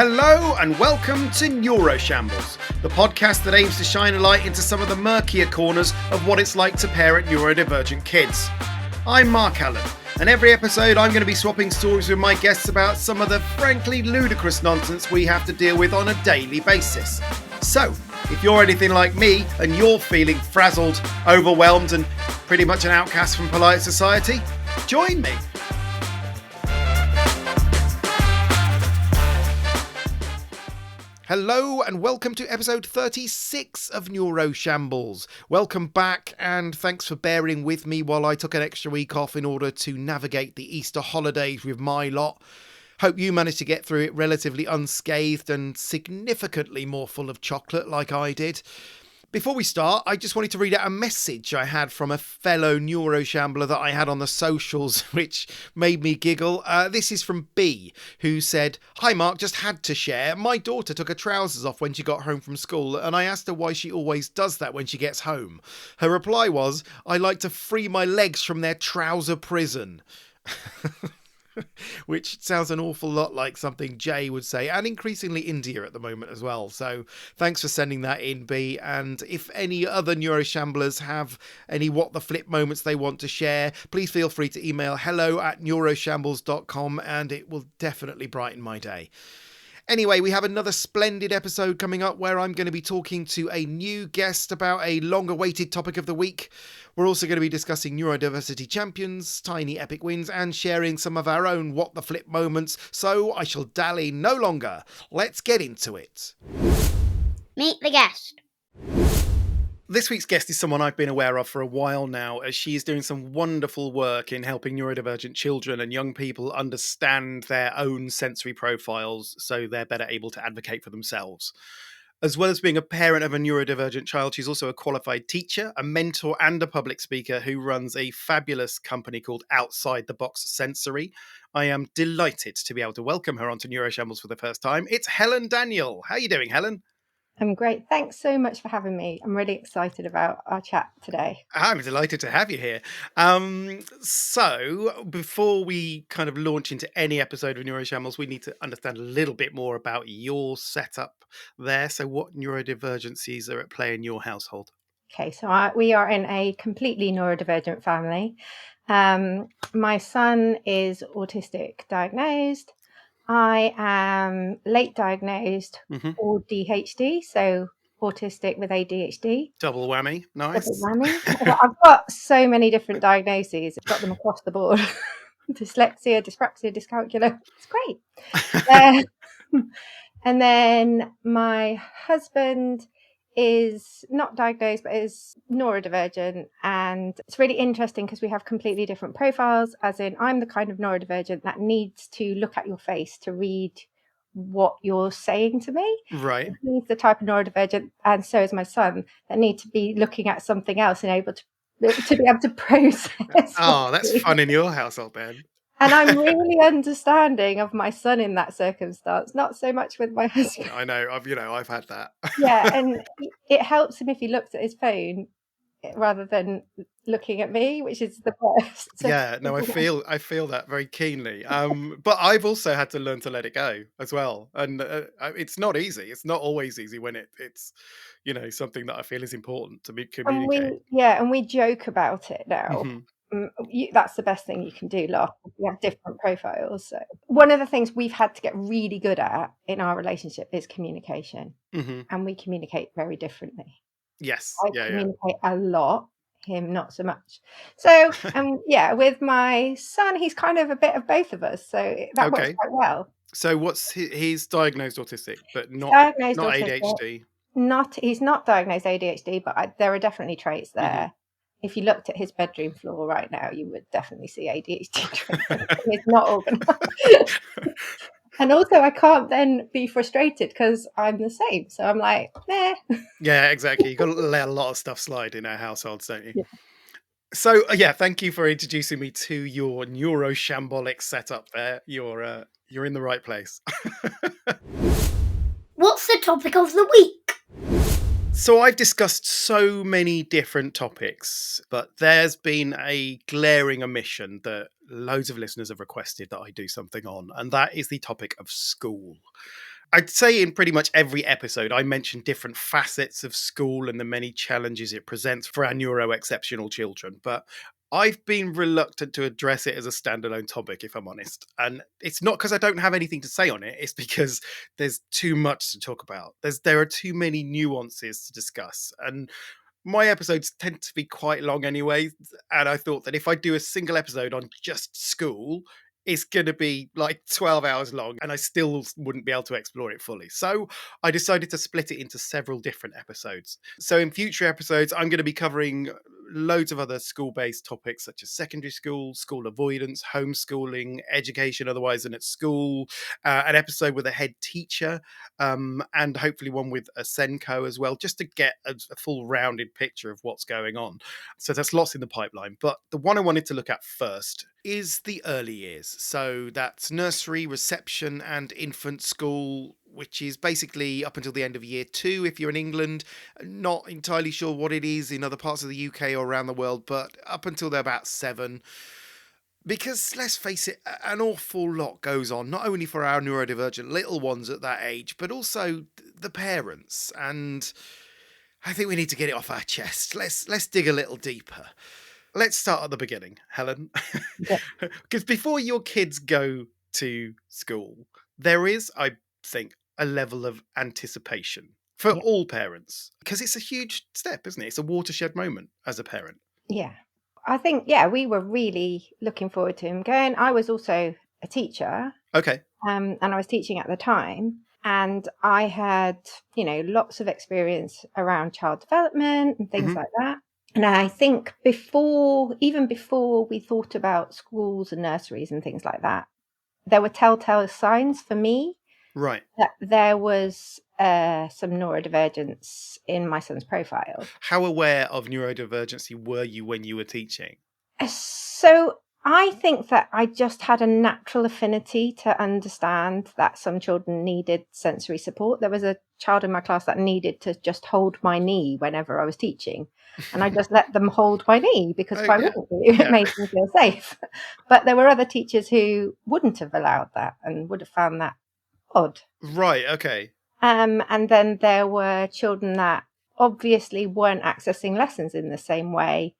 Hello and welcome to Neuroshambles, the podcast that aims to shine a light into some of the murkier corners of what it's like to parent neurodivergent kids. I'm Mark Allen, and every episode I'm going to be swapping stories with my guests about some of the frankly ludicrous nonsense we have to deal with on a daily basis. So, if you're anything like me and you're feeling frazzled, overwhelmed and pretty much an outcast from polite society, join me. Hello and welcome to episode 36 of Neuroshambles. Welcome back and thanks for bearing with me while I took an extra week off in order to navigate the Easter holidays with my lot. Hope you managed to get through it relatively unscathed and significantly more full of chocolate like I did. Before we start, I just wanted to read out a message I had from a fellow neuroshambler that I had on the socials, which made me giggle. This is from B, who said, "Hi Mark, just had to share. My daughter took her trousers off when she got home from school, and I asked her why she always does that when she gets home. Her reply was, I like to free my legs from their trouser prison." Which sounds an awful lot like something Jay would say, and increasingly India at the moment as well. So thanks for sending that in, B. And if any other neuroshamblers have any what the flip moments they want to share, please feel free to email hello@neuroshambles.com and it will definitely brighten my day. Anyway, we have another splendid episode coming up where I'm going to be talking to a new guest about a long-awaited topic of the week. We're also going to be discussing Neurodiversity Champions, tiny epic wins, and sharing some of our own what the flip moments. So I shall dally no longer. Let's get into it. Meet the guest. This week's guest is someone I've been aware of for a while now, as she is doing some wonderful work in helping neurodivergent children and young people understand their own sensory profiles so they're better able to advocate for themselves. As well as being a parent of a neurodivergent child, she's also a qualified teacher, a mentor and a public speaker who runs a fabulous company called Outside the Box Sensory. I am delighted to be able to welcome her onto Neuroshambles for the first time. It's Helen Daniel. How are you doing, Helen? I'm great. Thanks so much for having me. I'm really excited about our chat today. I'm delighted to have you here. So before we kind of launch into any episode of Neuroshambles, we need to understand a little bit more about your setup there. So what neurodivergencies are at play in your household? Okay, so we are in a completely neurodivergent family. My son is autistic diagnosed. I am late diagnosed or ADHD, so autistic with ADHD. Double whammy, nice. Double whammy. I've got so many different diagnoses. I've got them across the board. Dyslexia, dyspraxia, dyscalculia. It's great. And then my husband is not diagnosed but is neurodivergent, and it's really interesting because we have completely different profiles, as in I'm the kind of neurodivergent that needs to look at your face to read what you're saying to me. Right. He's the type of neurodivergent, and so is my son, that need to be looking at something else and able to be able to process. Oh, that's fun in your household then. And I'm really understanding of my son in that circumstance, not so much with my husband. I know, I've had that. Yeah, and it helps him if he looks at his phone rather than looking at me, which is the best. Yeah, no, I feel that very keenly. But I've also had to learn to let it go as well, and it's not easy. It's not always easy when it's something that I feel is important to communicate. And we joke about it now. Mm-hmm. That's the best thing you can do, laugh. We have different profiles. So one of the things we've had to get really good at in our relationship is communication, and we communicate very differently. Yes, I communicate a lot, him not so much. So with my son, he's kind of a bit of both of us, so that works quite well. So what's he's diagnosed autistic, but not ADHD. He's not diagnosed ADHD, but there are definitely traits there. If you looked at his bedroom floor right now, you would definitely see ADHD traits. It's not organised. And also, I can't then be frustrated because I'm the same. So I'm like, meh. Yeah, exactly. You've got to let a lot of stuff slide in our households, don't you? Yeah. So, thank you for introducing me to your neuroshambolic setup there. You're in the right place. What's the topic of the week? So I've discussed so many different topics, but there's been a glaring omission that loads of listeners have requested that I do something on, and that is the topic of school. I'd say in pretty much every episode, I mention different facets of school and the many challenges it presents for our neuro-exceptional children. But I've been reluctant to address it as a standalone topic, if I'm honest. And it's not because I don't have anything to say on it. It's because there's too much to talk about. There are too many nuances to discuss. And my episodes tend to be quite long anyway. And I thought that if I do a single episode on just school, it's going to be like 12 hours long and I still wouldn't be able to explore it fully. So I decided to split it into several different episodes. So in future episodes, I'm going to be covering loads of other school-based topics such as secondary school, school avoidance, homeschooling, education otherwise than at school, an episode with a head teacher, and hopefully one with a Senko as well, just to get a full rounded picture of what's going on. So that's lots in the pipeline. But the one I wanted to look at first is the early years. So that's nursery, reception, and infant school, which is basically up until the end of year 2 if you're in England. Not entirely sure what it is in other parts of the UK or around the world, but up until they're about 7. Because let's face it, an awful lot goes on, not only for our neurodivergent little ones at that age, but also the parents. And I think we need to get it off our chest. Let's dig a little deeper. Let's start at the beginning, Helen. Because before your kids go to school, there is, I think, a level of anticipation for all parents. Because it's a huge step, isn't it? It's a watershed moment as a parent. Yeah. I think, we were really looking forward to him going. I was also a teacher. Okay. And I was teaching at the time. And I had, lots of experience around child development and things like that. And I think even before we thought about schools and nurseries and things like that, there were telltale signs for me Right. that there was some neurodivergence in my son's profile. How aware of neurodivergency were you when you were teaching? So I think that I just had a natural affinity to understand that some children needed sensory support. There was a child in my class that needed to just hold my knee whenever I was teaching. And I just let them hold my knee because why wouldn't you? It made them feel safe. But there were other teachers who wouldn't have allowed that and would have found that odd. Right, okay. And then there were children that obviously weren't accessing lessons in the same way.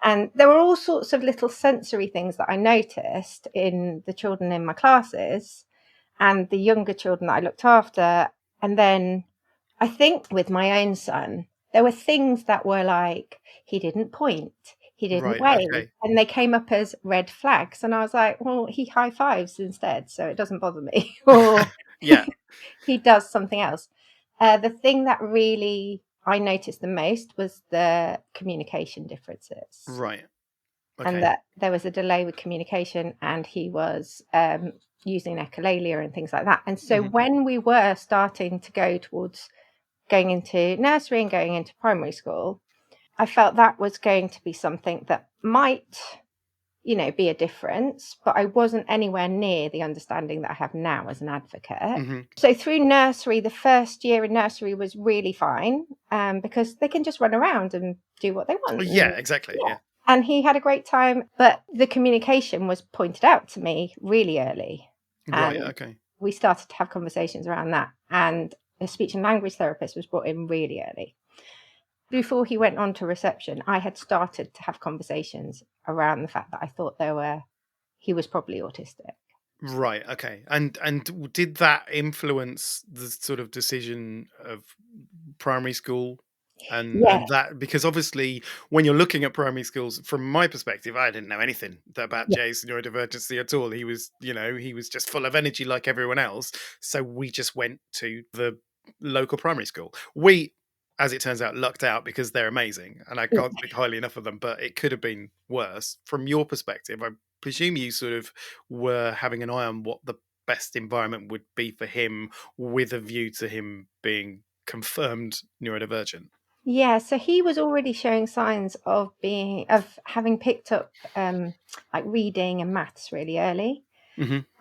And there were all sorts of little sensory things that I noticed in the children in my classes and the younger children that I looked after. And then I think with my own son, there were things that were like, he didn't point, he didn't wave, and they came up as red flags. And I was like, well, he high fives instead, so it doesn't bother me. Or he does something else. The thing that really I noticed the most was the communication differences. Right. Okay. And that there was a delay with communication and he was using echolalia and things like that. And so when we were starting to go towards going into nursery and going into primary school, I felt that was going to be something that might, be a difference, but I wasn't anywhere near the understanding that I have now as an advocate. So through nursery, the first year in nursery was really fine because they can just run around and do what they want. Yeah, exactly. Yeah. And he had a great time, but the communication was pointed out to me really early. Right, okay. We started to have conversations around that. And a speech and language therapist was brought in really early. Before he went on to reception, I had started to have conversations around the fact that I thought he was probably autistic. Right, okay. And did that influence the sort of decision of primary school? And that, because obviously when you're looking at primary schools, from my perspective, I didn't know anything about Jay's neurodivergency at all. He was, he was just full of energy like everyone else. So we just went to the local primary school. We, as it turns out, lucked out because they're amazing and I can't speak highly enough of them, but it could have been worse. From your perspective, I presume you sort of were having an eye on what the best environment would be for him with a view to him being confirmed neurodivergent. Yeah, so he was already showing signs of having picked up like reading and maths really early.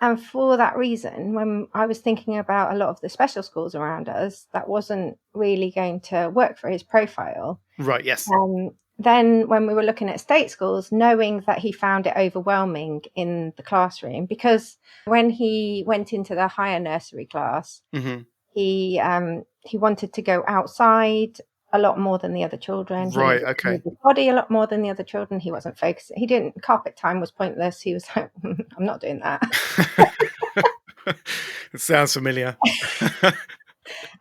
And for that reason, when I was thinking about a lot of the special schools around us, that wasn't really going to work for his profile. Right, yes. then when we were looking at state schools, knowing that he found it overwhelming in the classroom, because when he went into the higher nursery class, he wanted to go outside a lot more than the other children. He Right, needed to okay. move his body a lot more than the other children. He wasn't focused. Carpet time was pointless. He was like, I'm not doing that. It sounds familiar.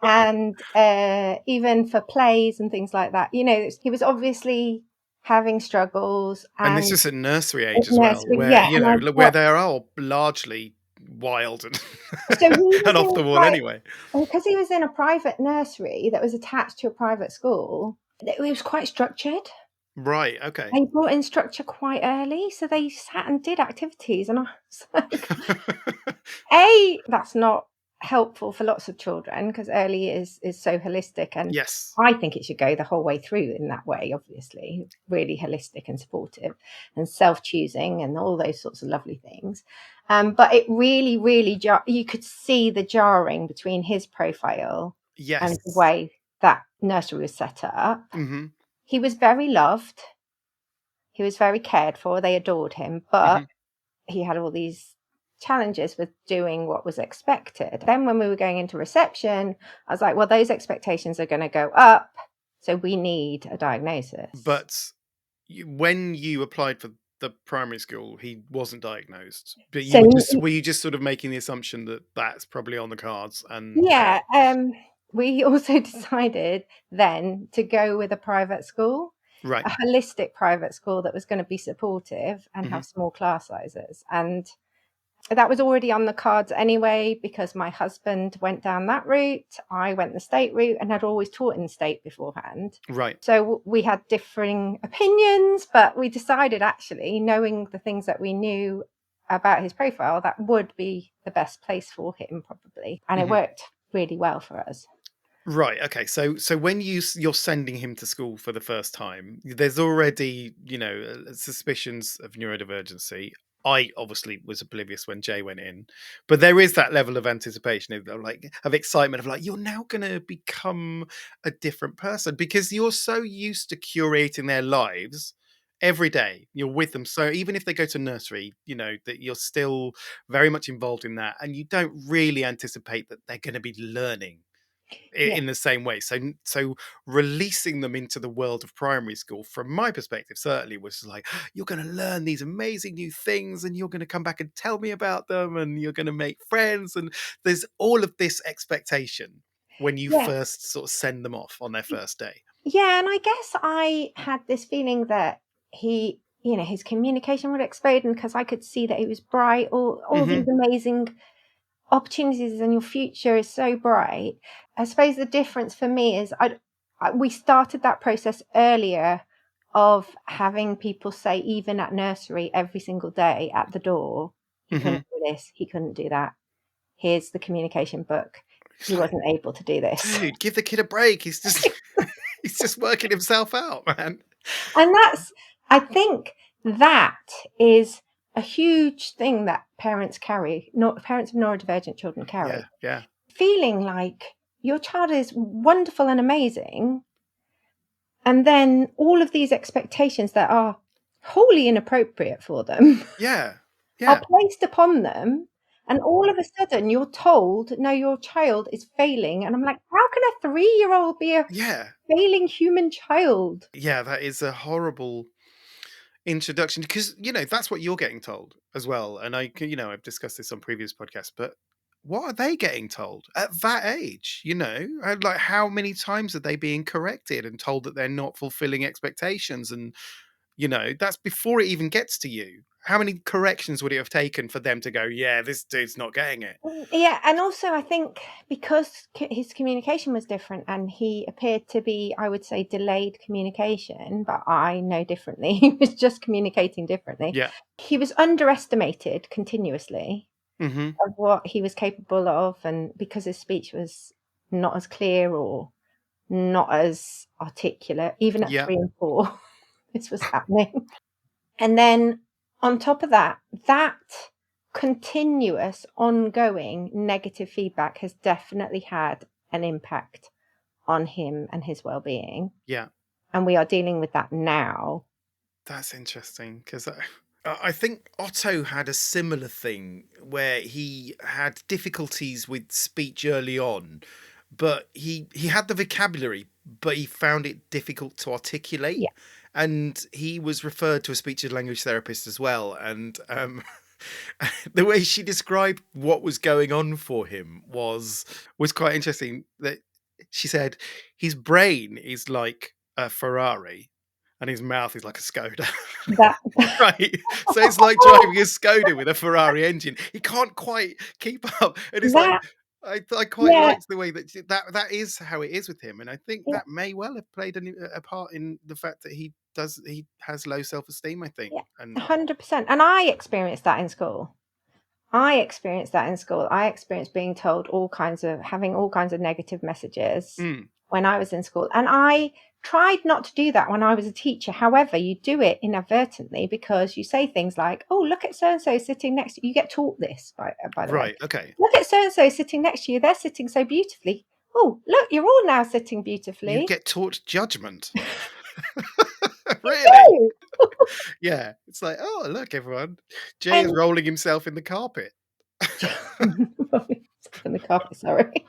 And even for plays and things like that, he was obviously having struggles. And this is at nursery age as well, where where they are all largely wild and, and off the wall anyway. Because he was in a private nursery that was attached to a private school, it was quite structured. Right, okay. They brought in structure quite early, so they sat and did activities, and I was like, that's not helpful for lots of children, because early is so holistic, and yes, I think it should go the whole way through in that way, obviously, really holistic and supportive and self-choosing and all those sorts of lovely things. But it really, really, you could see the jarring between his profile and the way that nursery was set up. He was very loved. He was very cared for. They adored him, but he had all these challenges with doing what was expected. Then when we were going into reception, I was like, well, those expectations are going to go up, so we need a diagnosis. But when you applied for the primary school, he wasn't diagnosed, but were you just sort of making the assumption that that's probably on the cards? And we also decided then to go with a private school, right, a holistic private school that was going to be supportive and have small class sizes. And that was already on the cards anyway, because my husband went down that route. I went the state route and had always taught in state beforehand. Right. So we had differing opinions, but we decided, actually, knowing the things that we knew about his profile, that would be the best place for him, probably. And it worked really well for us. Right. Okay. So when you're sending him to school for the first time, there's already, suspicions of neurodivergency. I obviously was oblivious when Jay went in, but there is that level of anticipation of excitement of you're now going to become a different person, because you're so used to curating their lives every day. You're with them. So even if they go to nursery, that you're still very much involved in that, and you don't really anticipate that they're going to be learning in the same way. So releasing them into the world of primary school, from my perspective, certainly was like, you're going to learn these amazing new things, and you're going to come back and tell me about them, and you're going to make friends, and there's all of this expectation when you first sort of send them off on their first day. Yeah, and I guess I had this feeling that he, his communication would explode, and because I could see that he was bright, all these amazing opportunities, and your future is so bright. I suppose the difference for me is we started that process earlier, of having people say, even at nursery, every single day at the door, he couldn't do this, he couldn't do that. Here's the communication book. He wasn't able to do this. Dude, give the kid a break. He's just he's just working himself out, man. And I think that is a huge thing that parents carry, parents of neurodivergent children carry. Yeah. Feeling like your child is wonderful and amazing, and then all of these expectations that are wholly inappropriate for them are placed upon them, and all of a sudden you're told, no, your child is failing. And I'm like, how can a 3-year-old be a failing human child? Yeah, that is a horrible introduction, because that's what you're getting told as well. And I've discussed this on previous podcasts, but what are they getting told at that age? Like, how many times are they being corrected and told that they're not fulfilling expectations? And that's before it even gets to you. How many corrections would it have taken for them to go, yeah, this dude's not getting it? Yeah, and also I think because his communication was different, and he appeared to be, I would say, delayed communication, but I know differently. He was just communicating differently. Yeah. He was underestimated continuously of what he was capable of, and because his speech was not as clear or not as articulate, even at 3 and 4, this was happening. And then on top of that continuous, ongoing negative feedback has definitely had an impact on him and his well-being. Yeah. And we are dealing with that now. That's interesting, because I think Otto had a similar thing where he had difficulties with speech early on, but he had the vocabulary, but he found it difficult to articulate. Yeah. And he was referred to a speech and language therapist as well. And the way she described what was going on for him was quite interesting. That she said his brain is like a Ferrari and his mouth is like a Skoda. That Right. So it's like driving a Skoda with a Ferrari engine. He can't quite keep up. And it's that I quite yeah, liked the way that is how it is with him. And I think yeah, that may well have played a part in the fact that he has low self-esteem, I think. yeah, And 100%. And I experienced that in school. I experienced being told having all kinds of negative messages when I was in school. And I tried not to do that when I was a teacher. However, you do it inadvertently because you say things like, oh, look at so-and-so sitting next to you. You get taught this, by the way. right, okay. Look at so-and-so sitting next to you. They're sitting so beautifully. Oh, look, you're all now sitting beautifully. You get taught judgment. Really? Yeah. It's like, oh, look, everyone. Jay is rolling himself in the carpet. In the carpet, sorry.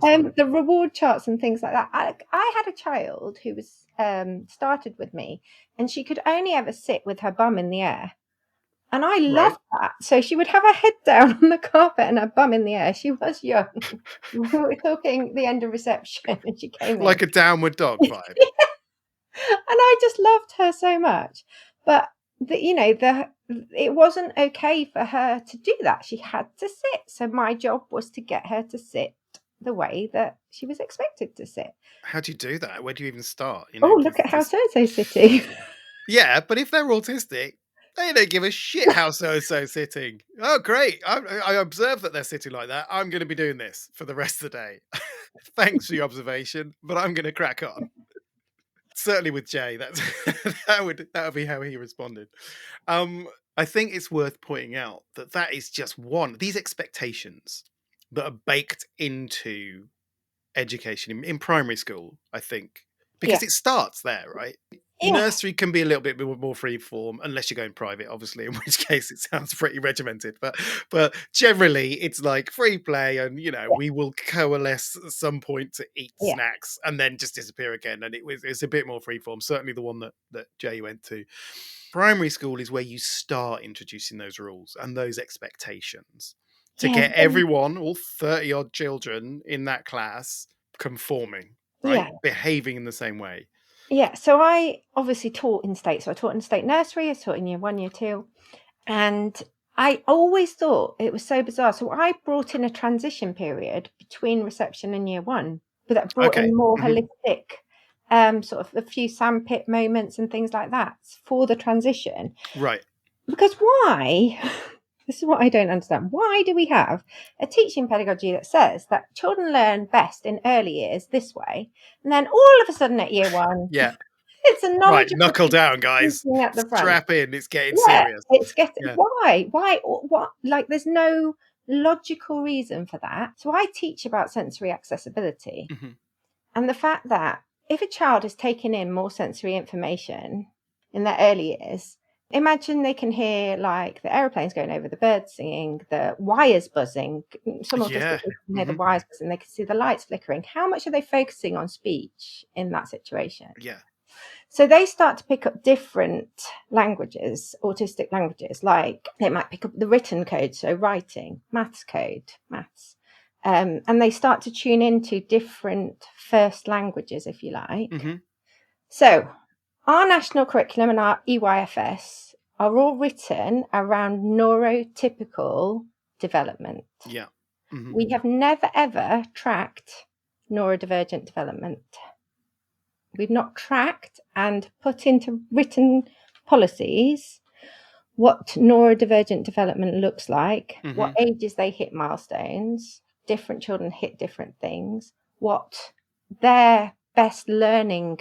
The reward charts and things like that. I had a child who was started with me, and she could only ever sit with her bum in the air. And I loved that. So she would have her head down on the carpet and her bum in the air. She was young. We were talking the end of reception, and she came like in. a downward dog vibe. And I just loved her so much. But it wasn't okay for her to do that. She had to sit. So my job was to get her to sit the way that she was expected to sit. How do you do that? Where do you even start? Look at how so-and-so's sitting. Yeah, but if they're autistic, they don't give a shit how so-and-so's sitting. Oh, great. I observe that they're sitting like that. I'm going to be doing this for the rest of the day. Thanks for your observation, but I'm going to crack on. Certainly with Jay, that would be how he responded. I think it's worth pointing out that is just one. These expectations that are baked into education in primary school, I think, because it starts there, right? Yeah. Nursery can be a little bit more free form, unless you're going private, obviously, in which case it sounds pretty regimented. But generally, it's like free play, and we will coalesce at some point to eat snacks and then just disappear again. And it's a bit more free form. Certainly, the one that Jay went to. Primary school is where you start introducing those rules and those expectations to get everyone, all 30 odd children in that class, conforming, right? Behaving in the same way. Yeah, so I obviously taught in state. So I taught in state nursery, I taught in year 1, year 2. And I always thought it was so bizarre. So I brought in a transition period between reception and year 1, but that brought in more holistic, sort of a few sandpit moments and things like that for the transition. Right. Because why? This is what I don't understand. Why do we have a teaching pedagogy that says that children learn best in early years this way, and then all of a sudden at year 1, it's a knowledge. Right, knuckle down, guys. At the front. Strap in. It's getting serious. It's getting why? What? Like, there's no logical reason for that. So I teach about sensory accessibility, and the fact that if a child is taking in more sensory information in their early years. Imagine they can hear like the aeroplanes going over, the birds singing, the wires buzzing. Some autistic people can hear the wires buzzing. They can see the lights flickering. How much are they focusing on speech in that situation? Yeah. So they start to pick up different languages, autistic languages, like they might pick up the written code, so writing, maths code, maths. And they start to tune into different first languages, if you like. So our national curriculum and our EYFS are all written around neurotypical development. Yeah. We have never, ever tracked neurodivergent development. We've not tracked and put into written policies what neurodivergent development looks like, what ages they hit milestones, different children hit different things, what their best learning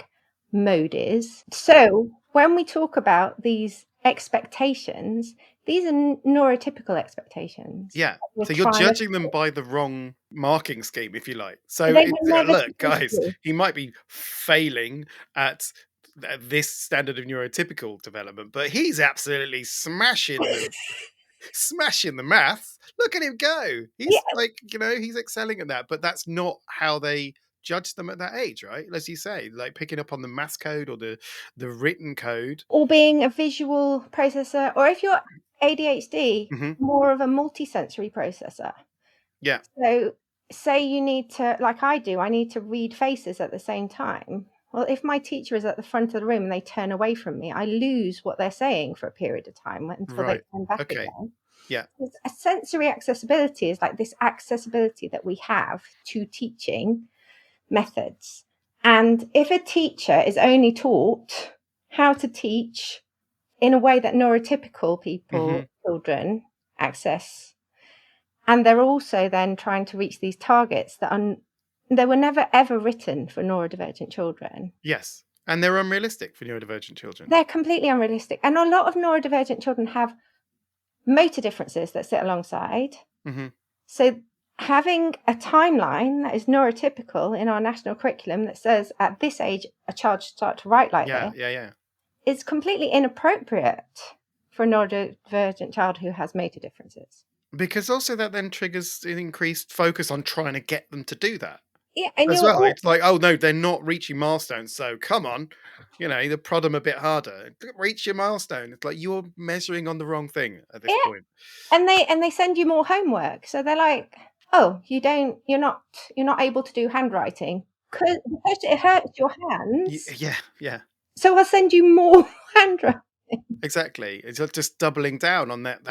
mode is. So when we talk about these expectations, these are neurotypical expectations. Yeah. So you're judging them by the wrong marking scheme, if you like. So look, guys, he might be failing at this standard of neurotypical development, but he's absolutely smashing the maths. Look at him go. He's like, he's excelling at that, but that's not how they judge them at that age, right? As you say, like picking up on the maths code or the written code. Or being a visual processor, or if you're ADHD, more of a multisensory processor. Yeah. So say you need to, like I do, I need to read faces at the same time. Well, if my teacher is at the front of the room and they turn away from me, I lose what they're saying for a period of time until they turn back again. Yeah. A sensory accessibility is like this accessibility that we have to teaching methods. And if a teacher is only taught how to teach in a way that neurotypical people, children access, and they're also then trying to reach these targets that they were never ever written for neurodivergent children. Yes. And they're unrealistic for neurodivergent children. They're completely unrealistic. And a lot of neurodivergent children have motor differences that sit alongside. So having a timeline that is neurotypical in our national curriculum that says at this age a child should start to write like this is completely inappropriate for a neurodivergent child who has motor differences. Because also that then triggers an increased focus on trying to get them to do that. Yeah, and as well. It's like, oh no, they're not reaching milestones, so come on, you prod them a bit harder. Reach your milestone. It's like you're measuring on the wrong thing at this point. And they send you more homework. So they're like, oh, you're not able to do handwriting because it hurts your hands. Yeah. So I'll send you more handwriting. Exactly. It's just doubling down on that,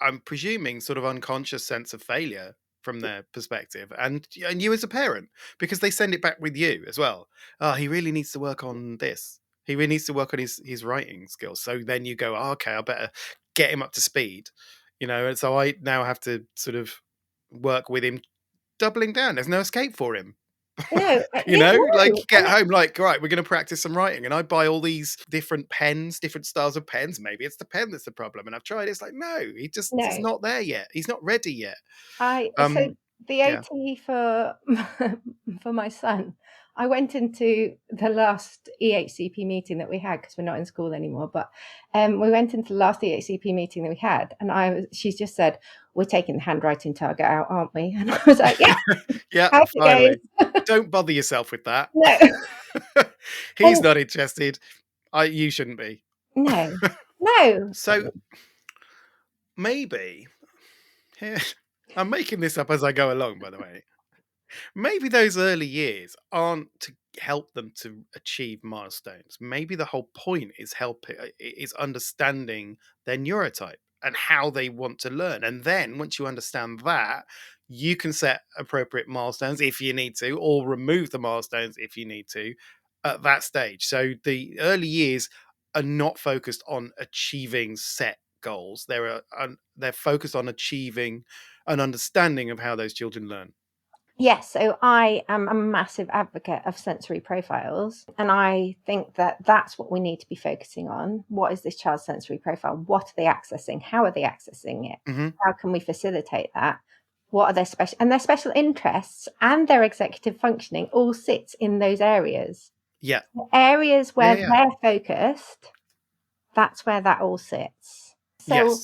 I'm presuming sort of unconscious sense of failure from their perspective, and you as a parent, because they send it back with you as well. Oh, he really needs to work on this. He really needs to work on his writing skills. So then you go, oh, okay, I better get him up to speed, and so I now have to sort of work with him, doubling down. There's no escape for him. No, get home, like, right, we're going to practice some writing, and I buy all these different pens, different styles of pens. Maybe it's the pen that's the problem, and I've tried. It's like, no, he's not there yet. He's not ready yet. So the AT for my son, I went into the last EHCP meeting that we had because we're not in school anymore. But we went into the last EHCP meeting that we had, and she's just said, "We're taking the handwriting target out, aren't we?" And I was like, "Yeah, yeah, finally." Don't bother yourself with that. No, he's not interested. You shouldn't be. No. So maybe here. I'm making this up as I go along, by the way. Maybe those early years aren't to help them to achieve milestones. Maybe the whole point is understanding their neurotype and how they want to learn. And then once you understand that, you can set appropriate milestones if you need to, or remove the milestones if you need to at that stage. So the early years are not focused on achieving set goals. They're focused on achieving an understanding of how those children learn. Yes, so I am a massive advocate of sensory profiles, and I think that that's what we need to be focusing on. What is this child's sensory profile? What are they accessing? How are they accessing it? How can we facilitate that? What are their special interests and their executive functioning all sits in those areas. Yeah. The areas where they're focused, that's where that all sits. So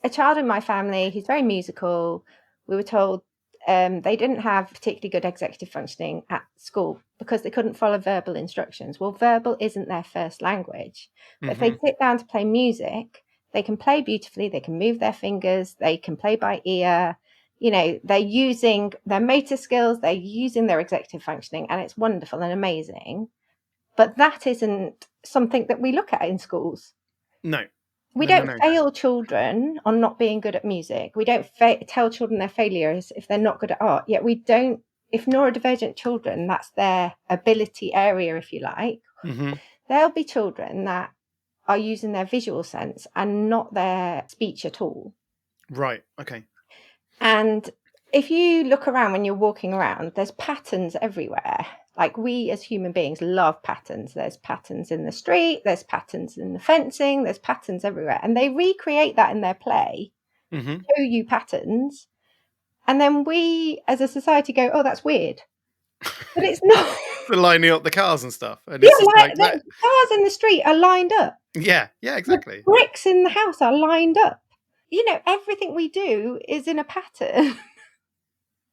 a child in my family who's very musical, we were told they didn't have particularly good executive functioning at school because they couldn't follow verbal instructions. Well, verbal isn't their first language. But if they sit down to play music, they can play beautifully, they can move their fingers, they can play by ear. They're using their motor skills, they're using their executive functioning, and it's wonderful and amazing. But that isn't something that we look at in schools. No. We don't fail children on not being good at music. We don't tell children they're failures if they're not good at art. Yet we don't, if neurodivergent children, that's their ability area, if you like, there'll be children that are using their visual sense and not their speech at all. Right. Okay. And if you look around when you're walking around, there's patterns everywhere. Like, we as human beings love patterns. There's patterns in the street, there's patterns in the fencing, there's patterns everywhere. And they recreate that in their play, show you patterns. And then we as a society go, oh, that's weird. But it's not. For lining up the cars and stuff. And Yeah, this is like like the that. cars in the street are lined up. Yeah, The exactly. bricks in the house are lined up. Everything we do is in a pattern.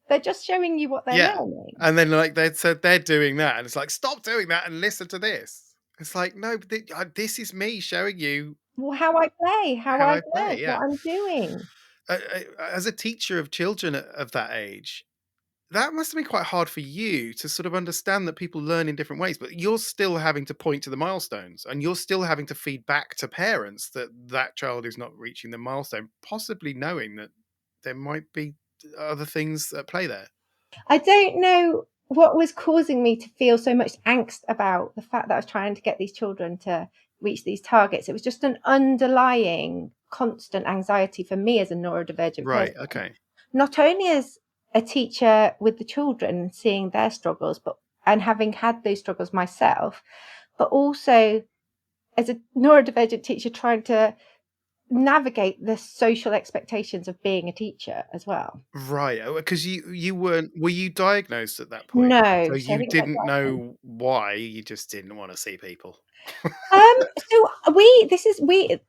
They're just showing you what they're Yeah. learning. And then like they said they're doing that, and it's like, stop doing that and listen to this. It's like, no, but this is me showing you How I play, how how I've I play. learned, Yeah. what I'm doing. As a teacher of children of that age, that must have been quite hard for you to sort of understand that people learn in different ways, but you're still having to point to the milestones, and you're still having to feed back to parents that that child is not reaching the milestone, possibly knowing that there might be other things at play there. I don't know what was causing me to feel so much angst about the fact that I was trying to get these children to reach these targets. It was just an underlying constant anxiety for me as a neurodivergent Right. person. Okay. Not only as a teacher with the children, seeing their struggles, and having had those struggles myself, but also as a neurodivergent teacher trying to navigate the social expectations of being a teacher as well. Right. Because you were you diagnosed at that point? So No, so I you didn't get didn't diagnosed. know why, you just didn't want to see people. So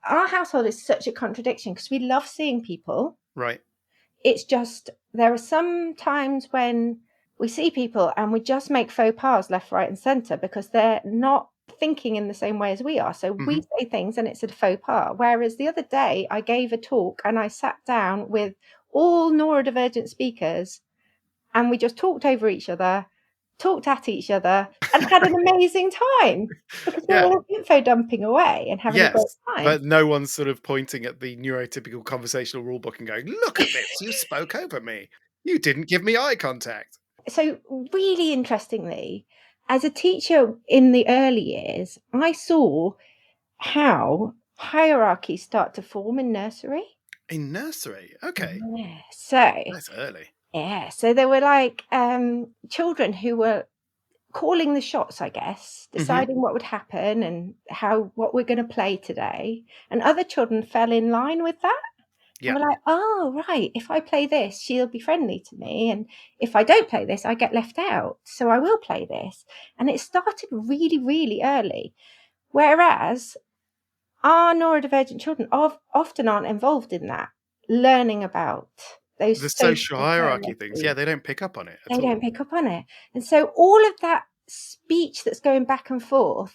our household is such a contradiction because we love seeing people. Right. It's just there are some times when we see people and we just make faux pas left, right, and centre because they're not thinking in the same way as we are. So we say things and it's a faux pas. Whereas the other day I gave a talk and I sat down with all neurodivergent speakers and we just talked over each other, talked at each other, and had an amazing time because we're Yeah. all info dumping away and having a great Yes, time. but no one's sort of pointing at the neurotypical conversational rule book and going, "Look at this, you spoke over me. You didn't give me eye contact." So really interestingly, as a teacher in the early years, I saw how hierarchies start to form in nursery. In nursery? Okay, Yeah. So that's early. there were like children who were calling the shots, I guess, deciding what would happen and what we're going to play today. And other children fell in line with that. And Yeah. we're like, oh, right, if I play this, she'll be friendly to me. And if I don't play this, I get left out. So I will play this. And it started really, really early. Whereas our neurodivergent children often aren't involved in that, learning about those The social social hierarchy things, yeah, hierarchies. they don't pick up on it They at all. don't pick up on it. And so all of that speech that's going back and forth,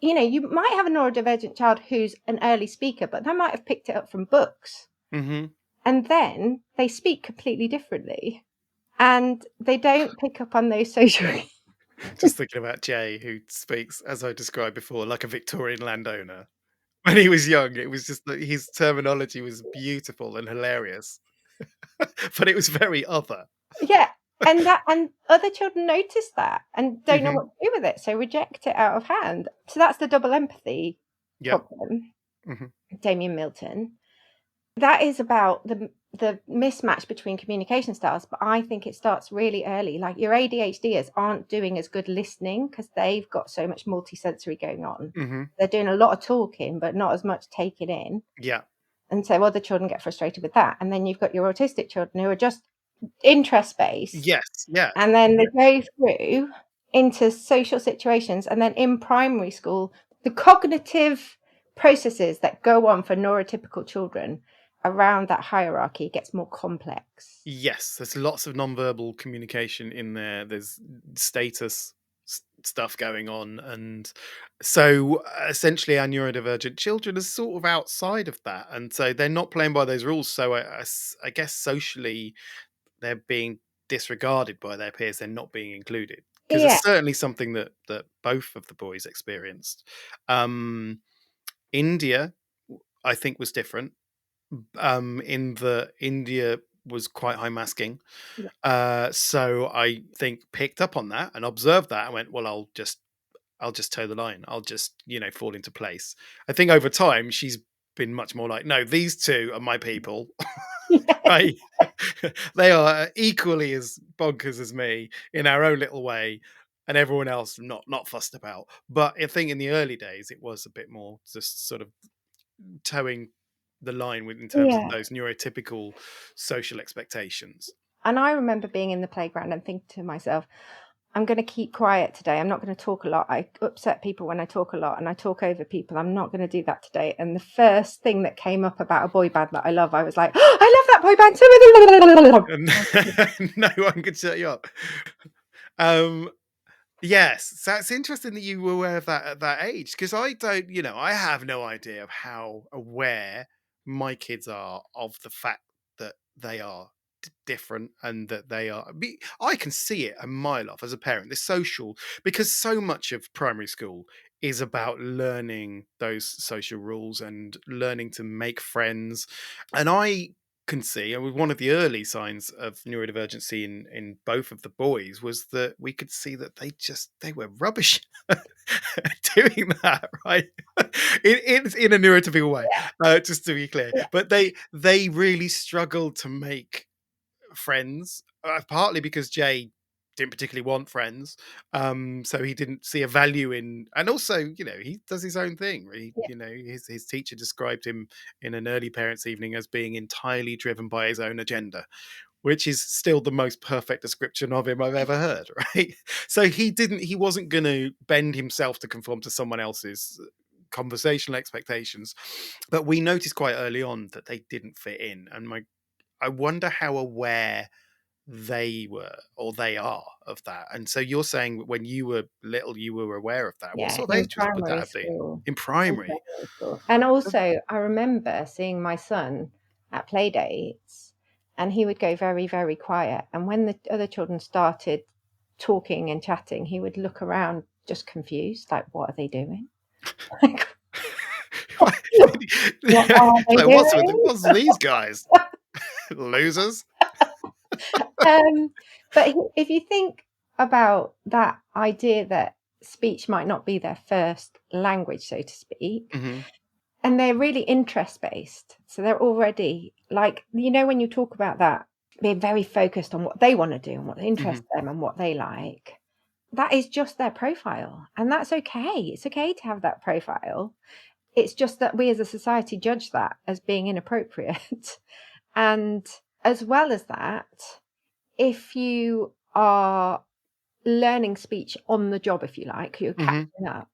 you might have a neurodivergent child who's an early speaker, but they might have picked it up from books. And then they speak completely differently. And they don't pick up on those social... Just thinking about Jay, who speaks, as I described before, like a Victorian landowner. When he was young, it was just that his terminology was beautiful and hilarious, but it was very other. Yeah. And other children notice that and don't know what to do with it, so reject it out of hand. So that's the double empathy problem. Damien Milton. That is about the mismatch between communication styles, but I think it starts really early. Like your ADHDers aren't doing as good listening because they've got so much multisensory going on. They're doing a lot of talking, but not as much taking in. Yeah. And so other children get frustrated with that. And then you've got your autistic children who are just interest-based. Yes. Yeah. And then they go through into social situations. And then in primary school, the cognitive processes that go on for neurotypical children around that hierarchy gets more complex. Yes, there's lots of nonverbal communication in there. There's status stuff going on, and so essentially our neurodivergent children are sort of outside of that, and so they're not playing by those rules. So I guess socially they're being disregarded by their peers. They're not being included, because it's certainly something that both of the boys experienced. India, I think, was different. In the India was quite high masking. So I think picked up on that and observed that and went, well, I'll just toe the line. I'll just, fall into place. I think over time she's been much more like, no, these two are my people. Right. They are equally as bonkers as me in our own little way, and everyone else not fussed about. But I think in the early days it was a bit more just sort of towing the line in terms of those neurotypical social expectations. And I remember being in the playground and thinking to myself, I'm going to keep quiet today. I'm not going to talk a lot. I upset people when I talk a lot and I talk over people. I'm not going to do that today. And the first thing that came up about a boy band that I love, I was like, oh, I love that boy band too. No one could shut you up. Yes, so it's interesting that you were aware of that at that age, because I don't, I have no idea of how aware my kids are of the fact that they are different and that they are. I can see it a mile off as a parent. The social, because so much of primary school is about learning those social rules and learning to make friends, and I can see, and one of the early signs of neurodivergency in both of the boys was that we could see that they were rubbish at doing that, right? in a neurotypical way, just to be clear. Yeah. But they really struggled to make friends, partly because Jay didn't particularly want friends, so he didn't see a value in, and also he does his own thing. His teacher described him in an early parents evening as being entirely driven by his own agenda, which is still the most perfect description of him I've ever heard, right? So he wasn't going to bend himself to conform to someone else's conversational expectations, but we noticed quite early on that they didn't fit in, and I wonder how aware they were or they are of that. And so you're saying when you were little you were aware of that. What Yeah, sort of in age would that primary have been? school. In primary? And also, I remember seeing my son at play dates, and he would go very, very quiet. And when the other children started talking and chatting, he would look around just confused, like, what are they doing? Like, what are they doing? What's these guys? Losers? But if you think about that idea that speech might not be their first language, so to speak, Mm-hmm. and they're really interest-based, so they're already like, when you talk about that, being very focused on what they want to do and what interests them and what they like, that is just their profile, and that's okay. It's okay to have that profile. It's just that we as a society judge that as being inappropriate. And as well as that, if you are learning speech on the job, if you like, you're catching up,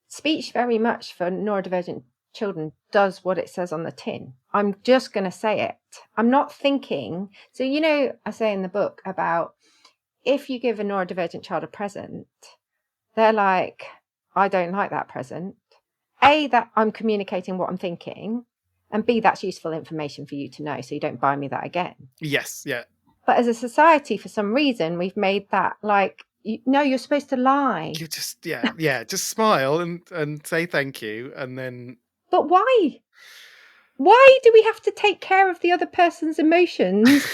speech very much for neurodivergent children does what it says on the tin. I'm just going to say it. I'm not thinking. So, I say in the book about if you give a neurodivergent child a present, they're like, I don't like that present. A, that I'm communicating what I'm thinking, and B, that's useful information for you to know, so you don't buy me that again. Yes, yeah. But as a society, for some reason, we've made that like, you're supposed to lie. You just, just smile and say thank you, and then... But why? Why do we have to take care of the other person's emotions?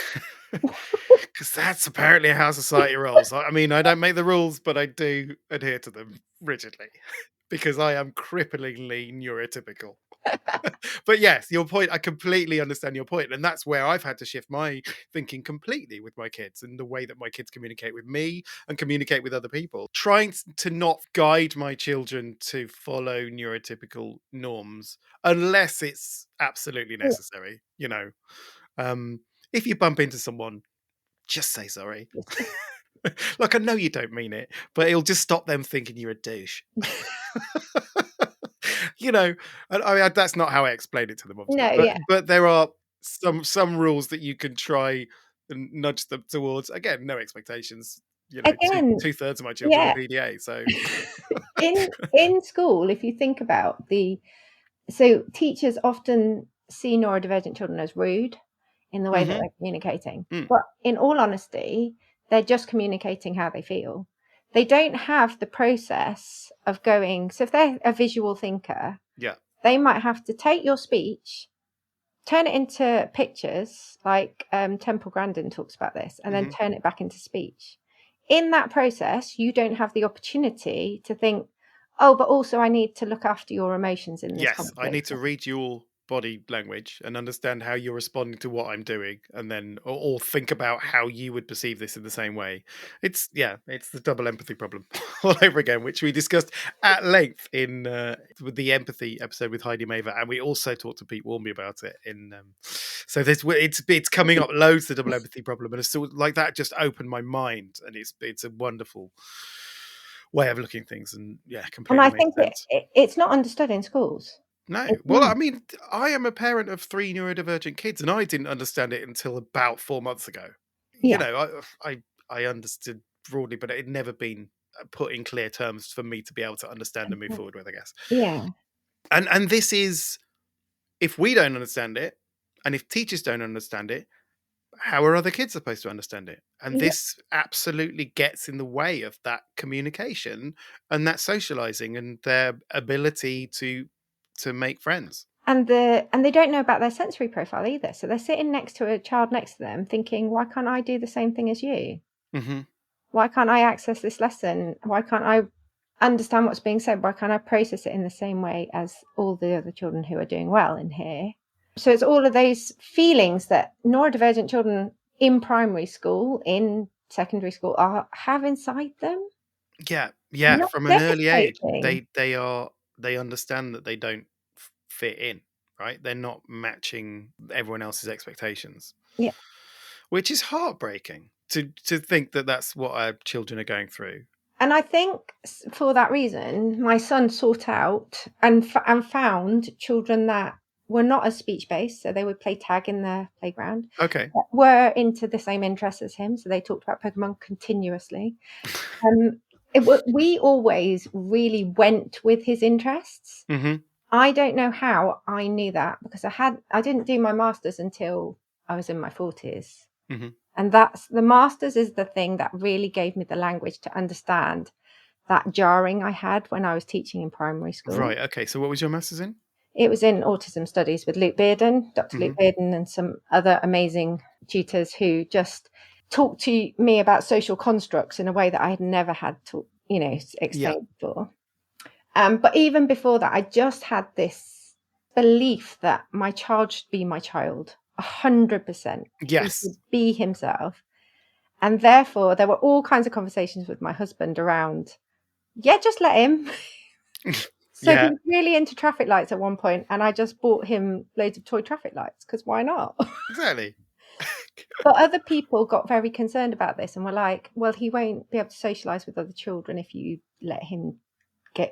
Because that's apparently how society rolls. I mean, I don't make the rules, but I do adhere to them rigidly because I am cripplingly neurotypical. But yes, your point, I completely understand your point. And that's where I've had to shift my thinking completely with my kids and the way that my kids communicate with me and communicate with other people. Trying to not guide my children to follow neurotypical norms unless it's absolutely necessary, if you bump into someone, just say sorry. Like, I know you don't mean it, but it'll just stop them thinking you're a douche. I mean, that's not how I explained it to them, obviously. No, but there are some rules that you can try and nudge them towards. Again, no expectations. Again, 2/3 of my children are PDA. So in school, if you think about so teachers often see neurodivergent children as rude in the way that they're communicating. But in all honesty, they're just communicating how they feel. They don't have the process of going. So if they're a visual thinker, they might have to take your speech, turn it into pictures, like Temple Grandin talks about this, and then turn it back into speech. In that process, you don't have the opportunity to think, oh, but also I need to look after your emotions in this conversation. I need to read your body language and understand how you're responding to what I'm doing, and then or think about how you would perceive this in the same way. It's the double empathy problem all over again, which we discussed at length in with the empathy episode with Heidi Maver, and we also talked to Pete Warmby about it in so this it's coming up loads, the double empathy problem, and it's sort of like that just opened my mind, and it's a wonderful way of looking at things, and And completely I makes think sense. it's not understood in schools. No, It's well, I not. mean, I am a parent of 3 neurodivergent kids, and I didn't understand it until about 4 months ago. You Yeah. know, I understood broadly, but it had never been put in clear terms for me to be able to understand and move forward with, I guess. Yeah. And this is, if we don't understand it, and if teachers don't understand it, how are other kids supposed to understand it? And Yeah. this absolutely gets in the way of that communication and that socializing and their ability to make friends. And they don't know about their sensory profile either. So they're sitting next to a child next to them thinking, why can't I do the same thing as you? Mm-hmm. Why can't I access this lesson? Why can't I understand what's being said? Why can't I process it in the same way as all the other children who are doing well in here? So it's all of those feelings that neurodivergent children in primary school, in secondary school, have inside them. Yeah, Not from an early age, devastating. they understand that they don't fit in, right? They're not matching everyone else's expectations. Yeah. Which is heartbreaking to think that that's what our children are going through. And I think for that reason, my son sought out and found children that were not as speech-based, so they would play tag in the playground, Okay. that were into the same interests as him, so they talked about Pokemon continuously. We always really went with his interests. Mm-hmm. I don't know how I knew that, because I didn't do my master's until I was in my 40s. Mm-hmm. And that's the master's is the thing that really gave me the language to understand that jarring I had when I was teaching in primary school. Right. Okay. So what was your master's in? It was in autism studies with Luke Bearden, Dr. Luke Mm-hmm. Bearden, and some other amazing tutors who just talked to me about social constructs in a way that I had never had to, explain before. But even before that, I just had this belief that my child should be my child, 100%. Yes. He should be himself. And therefore, there were all kinds of conversations with my husband around, just let him. So he was really into traffic lights at one point, and I just bought him loads of toy traffic lights, because why not? Exactly. But other people got very concerned about this and were like, well, he won't be able to socialise with other children if you let him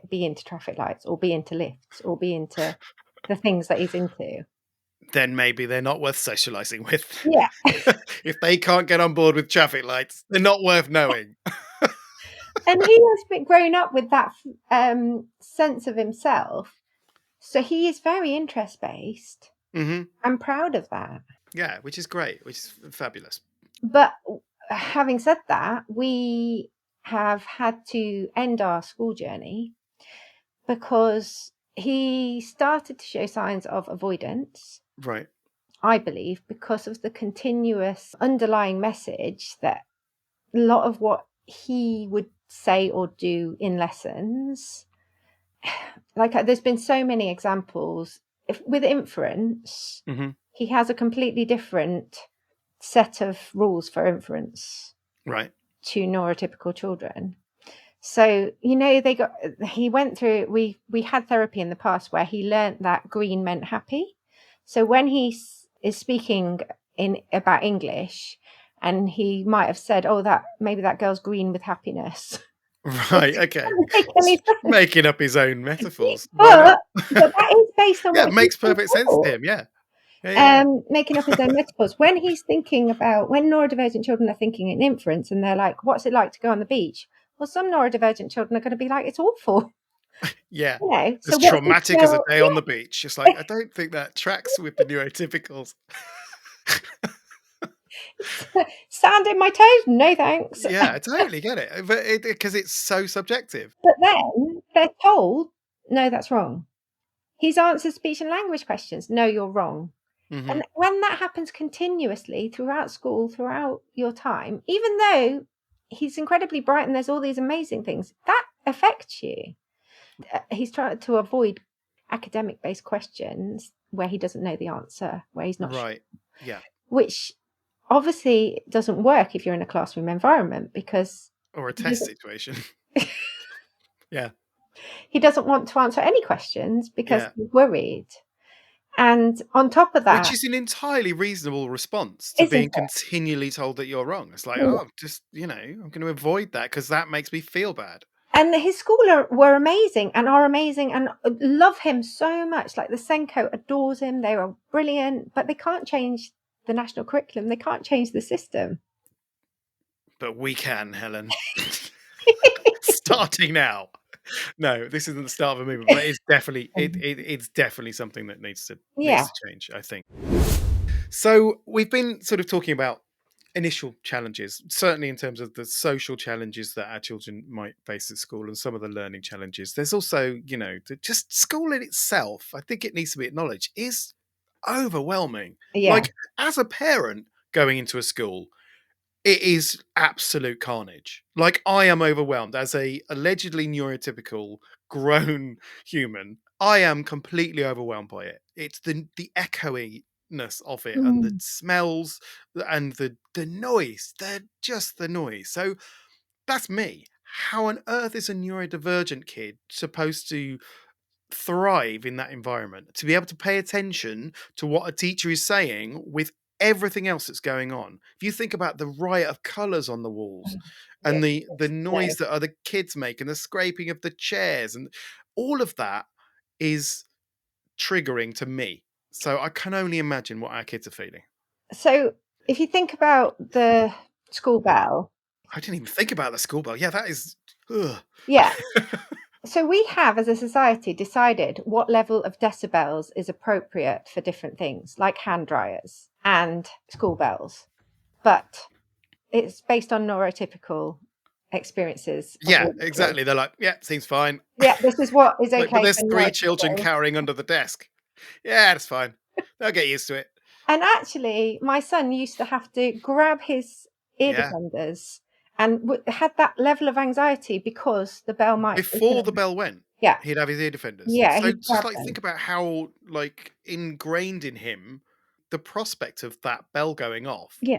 be into traffic lights or be into lifts or be into the things that he's into. Then maybe they're not worth socializing with. Yeah. If they can't get on board with traffic lights, they're not worth knowing. And he has been grown up with that sense of himself. So he is very interest-based. Mm-hmm. I'm proud of that. Yeah, which is great, which is fabulous. But having said that, we have had to end our school journey because he started to show signs of avoidance. Right. I believe because of the continuous underlying message that a lot of what he would say or do in lessons, like there's been so many examples. With inference, mm-hmm. he has a completely different set of rules for inference, right, to neurotypical children. So, he went through, we had therapy in the past where he learnt that green meant happy. So when he is speaking about English, and he might have said, maybe that girl's green with happiness. Right, okay. Making up his own metaphors. But that is based on what it makes perfect sense to him, yeah. Making up his own metaphors. When he's thinking about, when neurodivergent children are thinking in inference and they're like, what's it like to go on the beach? Well, some neurodivergent children are going to be like, it's awful. Yeah. So as traumatic as a day on the beach. Just like, I don't think that tracks with the neurotypicals. Sand in my toes? No, thanks. Yeah, I totally get it. But because it's so subjective. But then they're told, no, that's wrong. He's answered speech and language questions. No, you're wrong. Mm-hmm. And when that happens continuously throughout school, throughout your time, even though he's incredibly bright and there's all these amazing things, that affects you. He's trying to avoid academic-based questions where he doesn't know the answer, where he's not sure, Right. Yeah. which obviously doesn't work if you're in a classroom environment, because Or a he test doesn't, situation. Yeah. he doesn't want to answer any questions because Yeah. he's worried. And on top of that, Which is an entirely reasonable response to isn't being it? continually told that you're wrong. It's like, Yeah. oh, just, I'm going to avoid that because that makes me feel bad. And his school were amazing and are amazing and love him so much. Like the Senko adores him. They are brilliant, but they can't change the national curriculum. They can't change the system. But we can, Helen. Starting now. No, this isn't the start of a movement, but it's definitely it's definitely something that needs to change, I think. So we've been sort of talking about initial challenges, certainly in terms of the social challenges that our children might face at school and some of the learning challenges. There's also, just school in itself, I think it needs to be acknowledged, is overwhelming. Yeah. Like, as a parent going into a school, it is absolute carnage. Like, I am overwhelmed as a allegedly neurotypical grown human. I am completely overwhelmed by it. It's the echoiness of it and the smells and the noise. They're just the noise. So that's me. How on earth is a neurodivergent kid supposed to thrive in that environment, to be able to pay attention to what a teacher is saying with everything else that's going on? If you think about the riot of colors on the walls and the noise that other kids make and the scraping of the chairs, and all of that is triggering to me. So I can only imagine what our kids are feeling. So if you think about the school bell, I didn't even think about the school bell. Yeah, that is yeah. So we have, as a society, decided what level of decibels is appropriate for different things, like hand dryers and school bells. But it's based on neurotypical experiences. Yeah, exactly. They're like, yeah, seems fine. Yeah, this is what is okay. Like, but there's 3 children cowering under the desk. Yeah, that's fine. They'll get used to it. And actually, my son used to have to grab his ear defenders and had that level of anxiety because the bell might... Before the bell went, yeah, he'd have his ear defenders. Yeah, so just like think about how like ingrained in him the prospect of that bell going off. Yeah,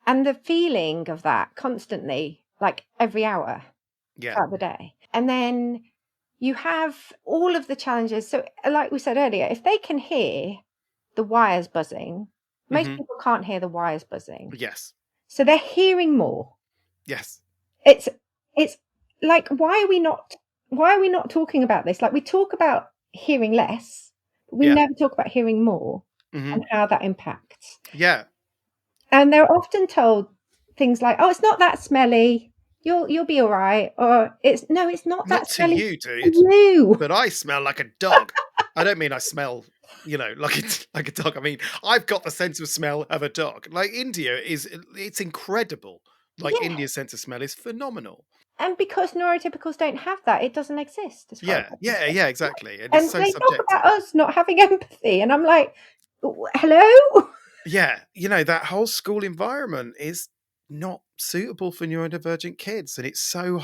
and the feeling of that constantly, like every hour throughout the day. And then you have all of the challenges. So like we said earlier, if they can hear the wires buzzing, most people can't hear the wires buzzing. Yes. So they're hearing more. Yes. It's like, why are we not talking about this? Like, we talk about hearing less, but we never talk about hearing more and how that impacts. Yeah. And they're often told things like, "Oh, it's not that smelly. You'll be all right." Or it's not that smelly. Not to you, dude. You. But I smell like a dog. I don't mean I smell, like a dog. I mean, I've got the sense of smell of a dog. Like India it's incredible. Like India's sense of smell is phenomenal. And because neurotypicals don't have that, it doesn't exist. Yeah, exactly. And it's so they subjective. talk about us not having empathy, and I'm like, hello? Yeah, that whole school environment is not suitable for neurodivergent kids, and it's so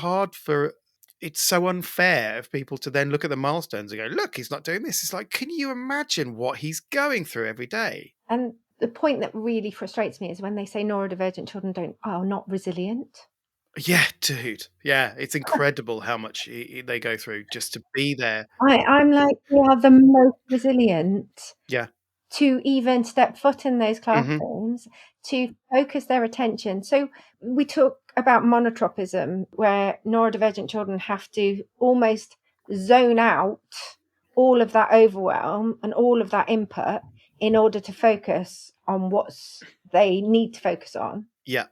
unfair of people to then look at the milestones and go, look, he's not doing this. It's like, can you imagine what he's going through every day? And the point that really frustrates me is when they say neurodivergent children are not resilient. Yeah, dude. Yeah, it's incredible how much they go through just to be there. I'm like, they are the most resilient. Yeah. To even step foot in those classrooms, to focus their attention. So we talk about monotropism, where neurodivergent children have to almost zone out all of that overwhelm and all of that input in order to focus on what they need to focus on. Yeah.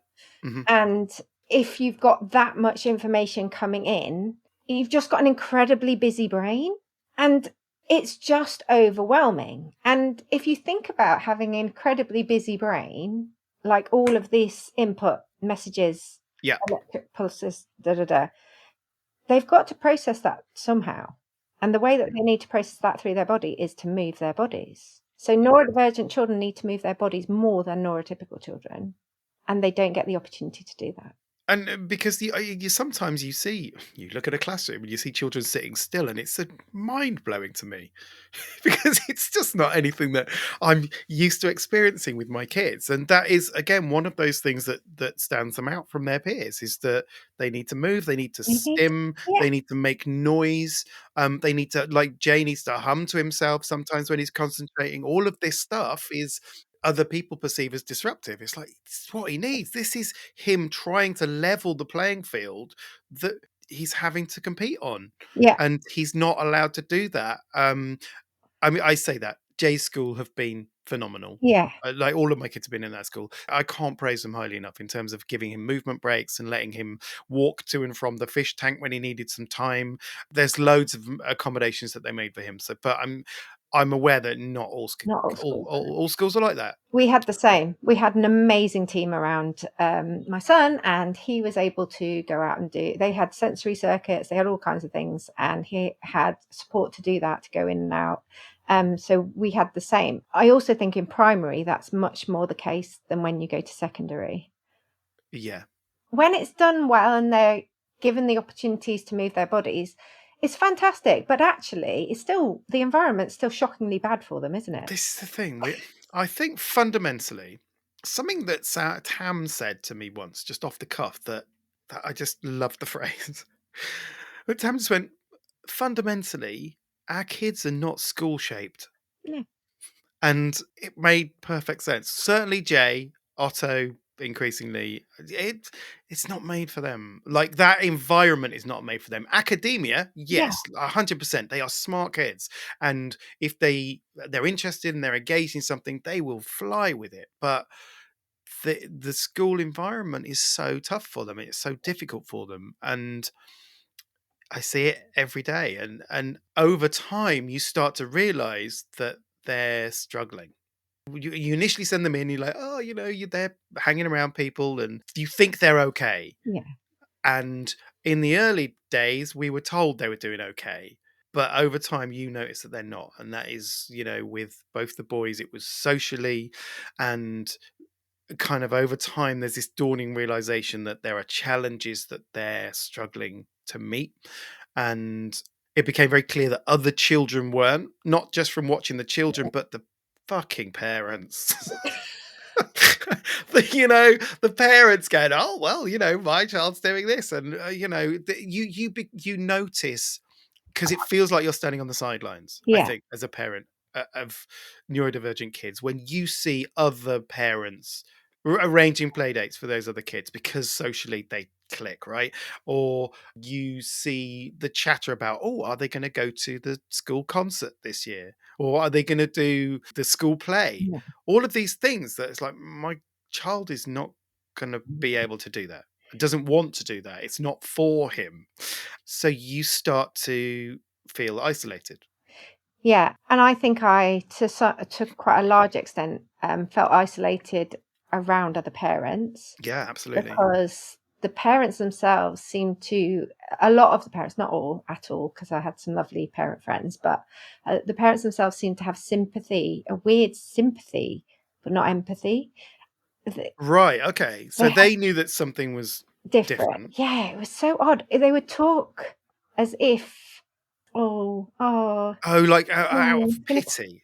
And if you've got that much information coming in, you've just got an incredibly busy brain. And it's just overwhelming. And if you think about having an incredibly busy brain, like all of these input messages, electric pulses, they've got to process that somehow. And the way that they need to process that through their body is to move their bodies. So neurodivergent children need to move their bodies more than neurotypical children. And they don't get the opportunity to do that. And because you sometimes you look at a classroom and you see children sitting still, and it's mind blowing to me because it's just not anything that I'm used to experiencing with my kids. And that is again one of those things that stands them out from their peers is that they need to move, they need to Mhm. stim, Yeah, they need to make noise, they need to, like Jay needs to hum to himself sometimes when he's concentrating. All of this stuff is other people perceive as disruptive. It's like it's what he needs. This is him trying to level the playing field that he's having to compete on, yeah, and he's not allowed to do that. I mean, I say that Jay's school have been phenomenal. yeah. Like all of my kids have been in that school. I can't praise them highly enough in terms of giving him movement breaks and letting him walk to and from the fish tank when he needed some time. There's loads of accommodations that they made for him. So, but I'm aware that not all Not all schools. all schools are like that. We had the same. We had an amazing team around my son, and he was able to go out and they had sensory circuits, they had all kinds of things, and he had support to do that, to go in and out. So we had the same. I also think in primary, that's much more the case than when you go to secondary. Yeah. When it's done well and they're given the opportunities to move their bodies, it's fantastic. But actually, the environment's still shockingly bad for them, isn't it? This is the thing. I think fundamentally, something that Tam said to me once, just off the cuff, that I just love the phrase. But Tam just went, fundamentally, our kids are not school shaped. Yeah. And it made perfect sense. Certainly Jay, Otto, increasingly, it's not made for them. Like that environment is not made for them. Academia, Yeah. yes, 100%. They are smart kids. And if they're interested and they're engaged in something, they will fly with it. But the school environment is so tough for them. It's so difficult for them. And I see it every day. And over time you start to realize that they're struggling. You initially send them in, you're like, oh, they're hanging around people and you think they're okay. Yeah. And in the early days, we were told they were doing okay. But over time, you notice that they're not. And that is, with both the boys, it was socially and kind of over time, there's this dawning realization that there are challenges that they're struggling to meet. And it became very clear that other children weren't, not just from watching the children, but the fucking parents. The parents going, oh well, my child's doing this, and you notice because it feels like you're standing on the sidelines. I Yeah. think as a parent of neurodivergent kids, when you see other parents arranging play dates for those other kids because socially they click, right? Or you see the chatter about, oh, are they going to go to the school concert this year? Or are they going to do the school play? Yeah. All of these things that it's like, my child is not going to be able to do that. Doesn't want to do that. It's not for him. So you start to feel isolated. Yeah, and I think I, to quite a large extent, felt isolated around other parents Yeah, absolutely. because the parents themselves seem to, a lot of the parents, not all at all, because I had some lovely parent friends, but the parents themselves seem to have sympathy, a weird sympathy, but not empathy. Right, okay. So They they knew that something was different. Yeah, it was so odd. They would talk as if, oh, Oh, like out of gonna pity.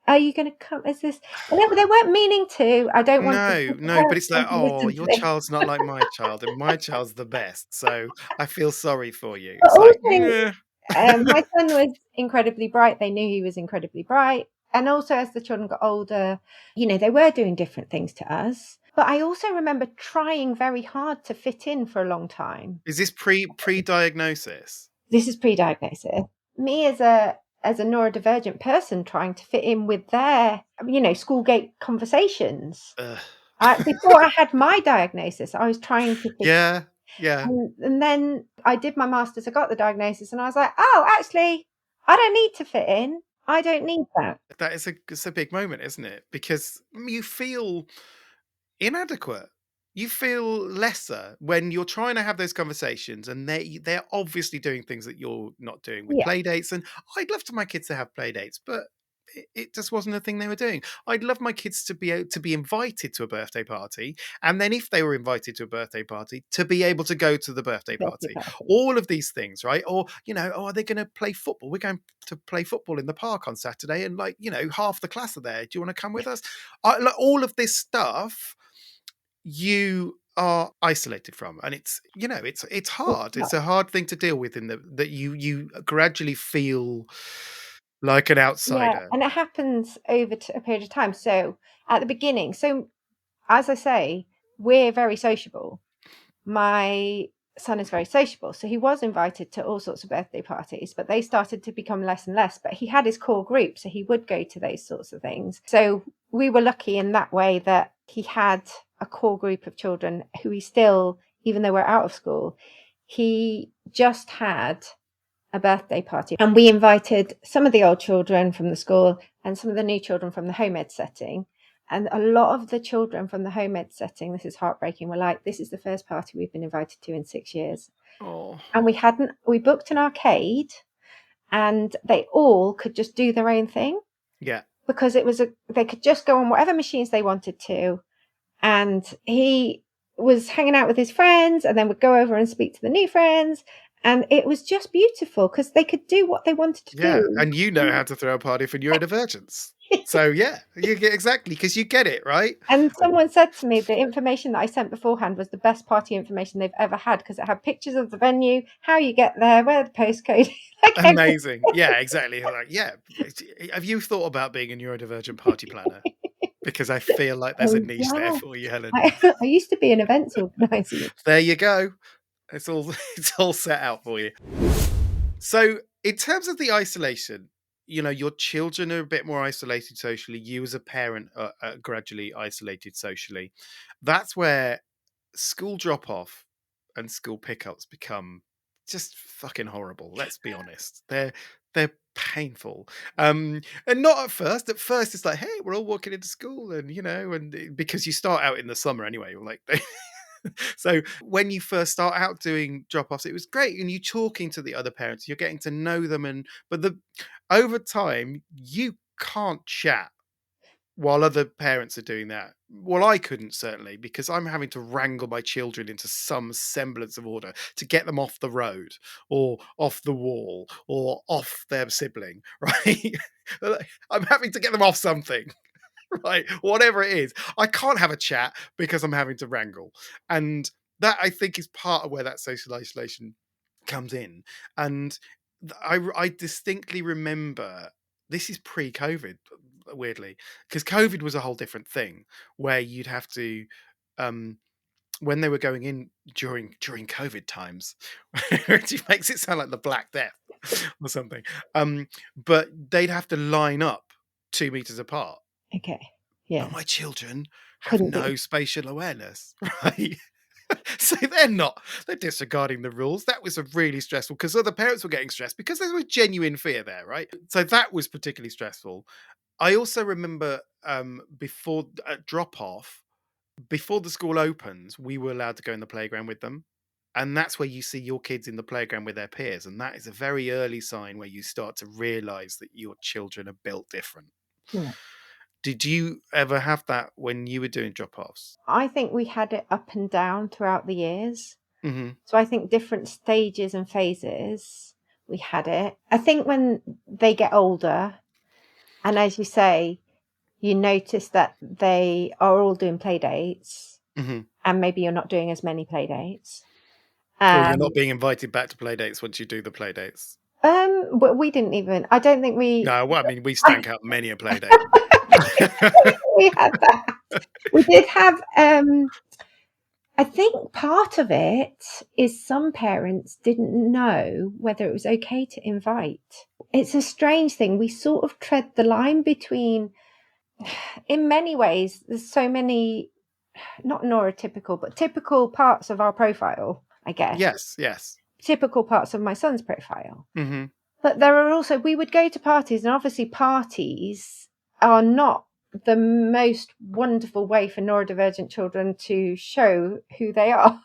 are you going to come? Is this? They weren't meaning to. I don't want No, but it's like, to oh, listen to your this. child's not like my child, and my child's the best. So I feel sorry for you. But It's like, also, my son was incredibly bright. They knew he was incredibly bright. And also, as the children got older, they were doing different things to us. But I also remember trying very hard to fit in for a long time. is this pre-diagnosis? This is pre-diagnosis. Me as a neurodivergent person trying to fit in with their, school gate conversations. Before I had my diagnosis, I was trying to fit Yeah. and then I did my master's, I got the diagnosis, and I was like, oh, actually, I don't need to fit in. I don't need that. It's a big moment, isn't it? Because you feel inadequate. You feel lesser when you're trying to have those conversations, and they're obviously doing things that you're not doing with Yeah. play dates. And I'd love for my kids to have play dates, but it just wasn't a thing they were doing. I'd love my kids to be able to be invited to a birthday party, and then if they were invited to a birthday party, to be able to go to the birthday Birthday party. party. All of these things, right? Or are they going to play football? We're going to play football in the park on Saturday, and half the class are there. Do you want to come with us? All of this stuff, you are isolated from, and it's hard. It's a hard thing to deal with that you gradually feel like an Yeah, outsider. and it happens over a period of time. So at the beginning, so as I say, we're very sociable. My son is very sociable, so he was invited to all sorts of birthday parties, but they started to become less and less. But he had his core group, so he would go to those sorts of things. So we were lucky in that way that he had a core group of children who he still, even though we're out of school, he just had a birthday party, and we invited some of the old children from the school and some of the new children from the home ed setting. And a lot of the children from the home ed setting, this is heartbreaking, were like, this is the first party we've been invited to in 6 years. Oh. And we booked an arcade, and they all could just do their own thing. Yeah. Because they could just go on whatever machines they wanted to. And he was hanging out with his friends and then would go over and speak to the new friends. And it was just beautiful because they could do what they wanted to do. And you know how to throw a party for neurodivergents. So yeah, you get exactly, because you get it, right? And someone said to me the information that I sent beforehand was the best party information they've ever had, because it had pictures of the venue, how you get there, where the postcode. Amazing. Yeah, exactly. Like, yeah. Have you thought about being a neurodivergent party planner? Because I feel like there's a niche there for you, Helen. I used to be an events organizer. There you go. It's all set out for you. So in terms of the isolation, your children are a bit more isolated socially. You as a parent are gradually isolated socially. That's where school drop-off and school pickups become just fucking horrible. Let's be honest. They're painful. And not at first. At first it's like, hey, we're all walking into school, and because you start out in the summer anyway, you're like so when you first start out doing drop-offs, it was great, and you talking to the other parents, you're getting to know them, but over time you can't chat while other parents are doing that. Well, I couldn't, certainly, because I'm having to wrangle my children into some semblance of order to get them off the road or off the wall or off their sibling, right? I'm having to get them off something. Right, whatever it is, I can't have a chat because I'm having to wrangle, and that, I think, is part of where that social isolation comes in. And I distinctly remember, this is pre-COVID, weirdly, because COVID was a whole different thing, where you'd have to when they were going in during COVID times, which makes it sound like the Black Death or something, but they'd have to line up 2 meters apart. Okay. Yeah. But my children have no spatial awareness, right? So they're disregarding the rules. That was a really stressful, because other parents were getting stressed because there was genuine fear there, right? So that was particularly stressful. I also remember before drop off, before the school opens, we were allowed to go in the playground with them. And that's where you see your kids in the playground with their peers. And that is a very early sign where you start to realize that your children are built different. Yeah. Did you ever have that when you were doing drop-offs? I think we had it up and down throughout the years. Mm-hmm. So I think different stages and phases, we had it. I think when they get older, and as you say, you notice that they are all doing play dates, Mm-hmm. and maybe you're not doing as many play dates. Or you're not being invited back to play dates once you do the play dates. But we didn't even, I don't think we... No, well, I mean, we stank out many a play date. We had that. We did have, I think part of it is some parents didn't know whether it was okay to invite. It's a strange thing. We sort of tread the line between, in many ways, there's so many, not neurotypical, but typical parts of our profile, I guess. Yes. Typical parts of my son's profile. Mm-hmm. But there are also, we would go to parties, and obviously parties are not the most wonderful way for neurodivergent children to show who they are,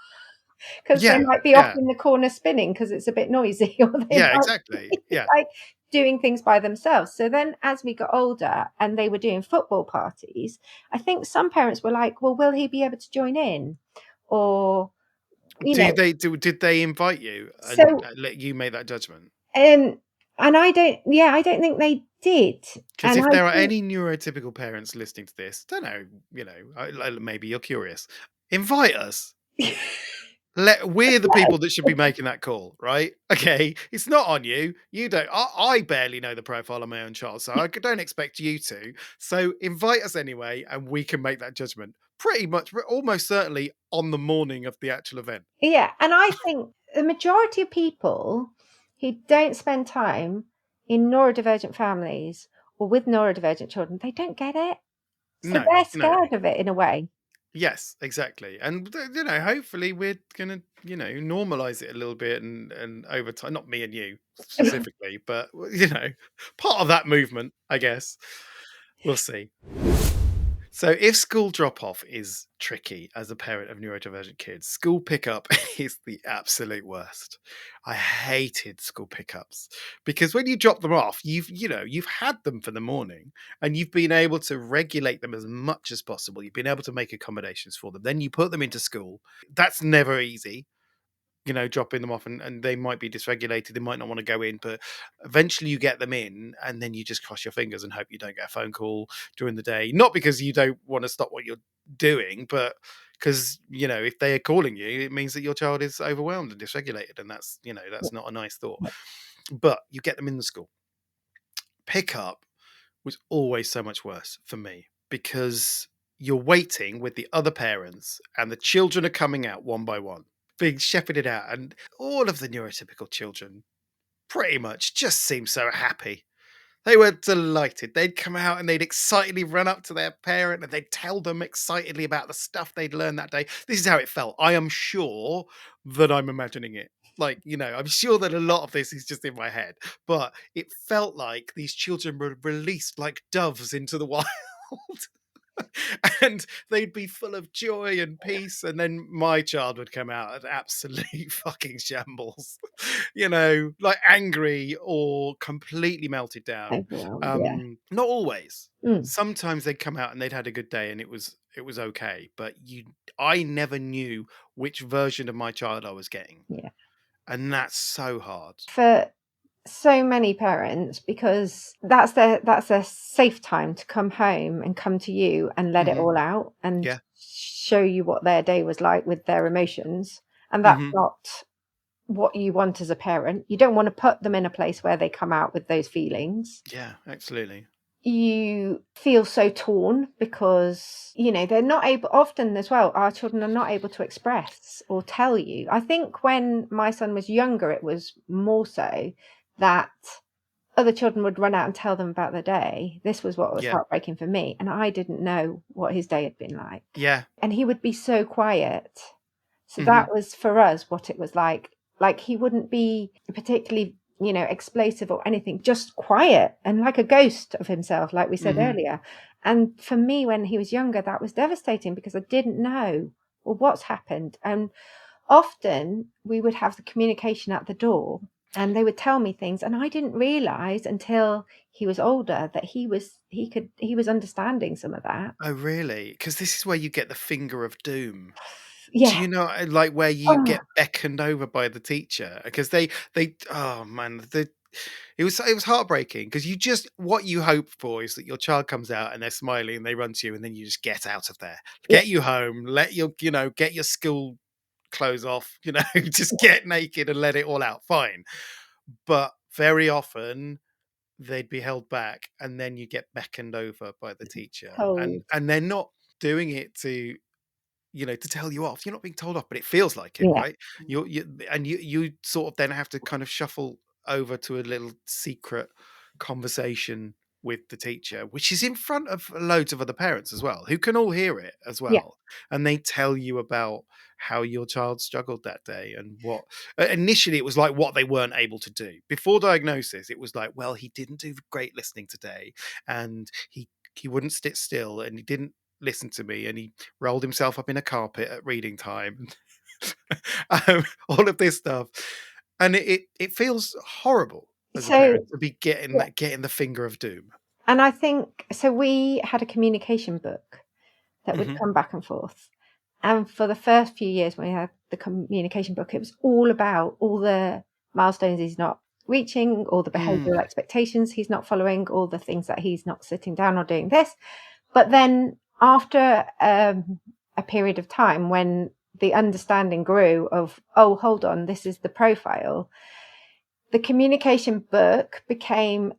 because they might be off in the corner spinning because it's a bit noisy. Or exactly. Yeah. Like, doing things by themselves. So then as we got older and they were doing football parties, I think some parents were like, well, will he be able to join in? Or, Did they invite you and so, let you make that judgment? and I don't think they did. Because And if I there are think, any neurotypical parents listening to this, don't know, maybe you're curious. Invite us. We're the people that should be making that call, right? Okay, it's not on you. You don't. I barely know the profile of my own child, so I don't expect you to. So invite us anyway, and we can make that judgment. Pretty much, almost certainly on the morning of the actual event. yeah, and I think the majority of people who don't spend time in neurodivergent families or with neurodivergent children, they don't get it. So No, they're no. scared of it in a way. Yes, exactly. And hopefully we're gonna, normalize it a little bit and over time, not me and you specifically, but part of that movement, I guess. We'll see. So if school drop off is tricky as a parent of neurodivergent kids, school pickup is the absolute worst. I hated school pickups because when you drop them off, you've had them for the morning and you've been able to regulate them as much as possible. You've been able to make accommodations for them. Then you put them into school. That's never easy. Dropping them off and they might be dysregulated. They might not want to go in, but eventually you get them in and then you just cross your fingers and hope you don't get a phone call during the day. Not because you don't want to stop what you're doing, but because, if they are calling you, it means that your child is overwhelmed and dysregulated. And that's not a nice thought. But you get them in the school. Pickup was always so much worse for me because you're waiting with the other parents and the children are coming out one by one, being shepherded out, and all of the neurotypical children pretty much just seemed so happy. They were delighted. They'd come out and they'd excitedly run up to their parent and they'd tell them excitedly about the stuff they'd learned that day. This is how it felt. I am sure that I'm imagining it. I'm sure that a lot of this is just in my head, but it felt like these children were released like doves into the wild. And they'd be full of joy and peace, and then my child would come out at absolute fucking shambles, like angry or completely melted down. Overwhelmed, yeah. Not always. Mm. Sometimes they'd come out and they'd had a good day and it was okay, but I never knew which version of my child I was getting. Yeah. And that's so hard for so many parents, because that's their safe time to come home and come to you and let it all out and show you what their day was like with their emotions. And that's not what you want as a parent. You don't want to put them in a place where they come out with those feelings. Yeah, absolutely. You feel so torn because, they're not able, often as well, our children are not able to express or tell you. I think when my son was younger, it was more so that other children would run out and tell them about their day. This was what was heartbreaking for me. And I didn't know what his day had been like. Yeah. And he would be so quiet. So that was for us what it was like. Like he wouldn't be particularly explosive or anything, just quiet and like a ghost of himself, like we said earlier. And for me, when he was younger, that was devastating because I didn't know, well, what's happened. And often we would have the communication at the door and they would tell me things, and I didn't realize until he was older that he was understanding some of that. Oh, really? Because this is where you get the finger of doom. Yeah. Do you know, like where you get beckoned over by the teacher? Because they oh man, it was heartbreaking because what you hope for is that your child comes out and they're smiling and they run to you and then you just get out of there, get you home, let your get your school clothes off, just get naked and let it all out. Fine, but very often they'd be held back and then you get beckoned over by the teacher, and they're not doing it to tell you off. You're not being told off, but it feels like it, right? You sort of then have to kind of shuffle over to a little secret conversation with the teacher, which is in front of loads of other parents as well, who can all hear it as well. And they tell you about how your child struggled that day and what initially it was like what they weren't able to do before diagnosis. It was like, well, he didn't do great listening today and he wouldn't sit still and he didn't listen to me and he rolled himself up in a carpet at reading time. All of this stuff, and it feels horrible. as a So parent to be getting the finger of doom. and I think so we had a communication book that would Mhm. come back and forth. And for the first few years when we had the communication book, it was all about all the milestones he's not reaching, all the behavioural expectations he's not following, all the things that he's not sitting down or doing this. But then after a period of time when the understanding grew of, oh, hold on, this is the profile, the communication book became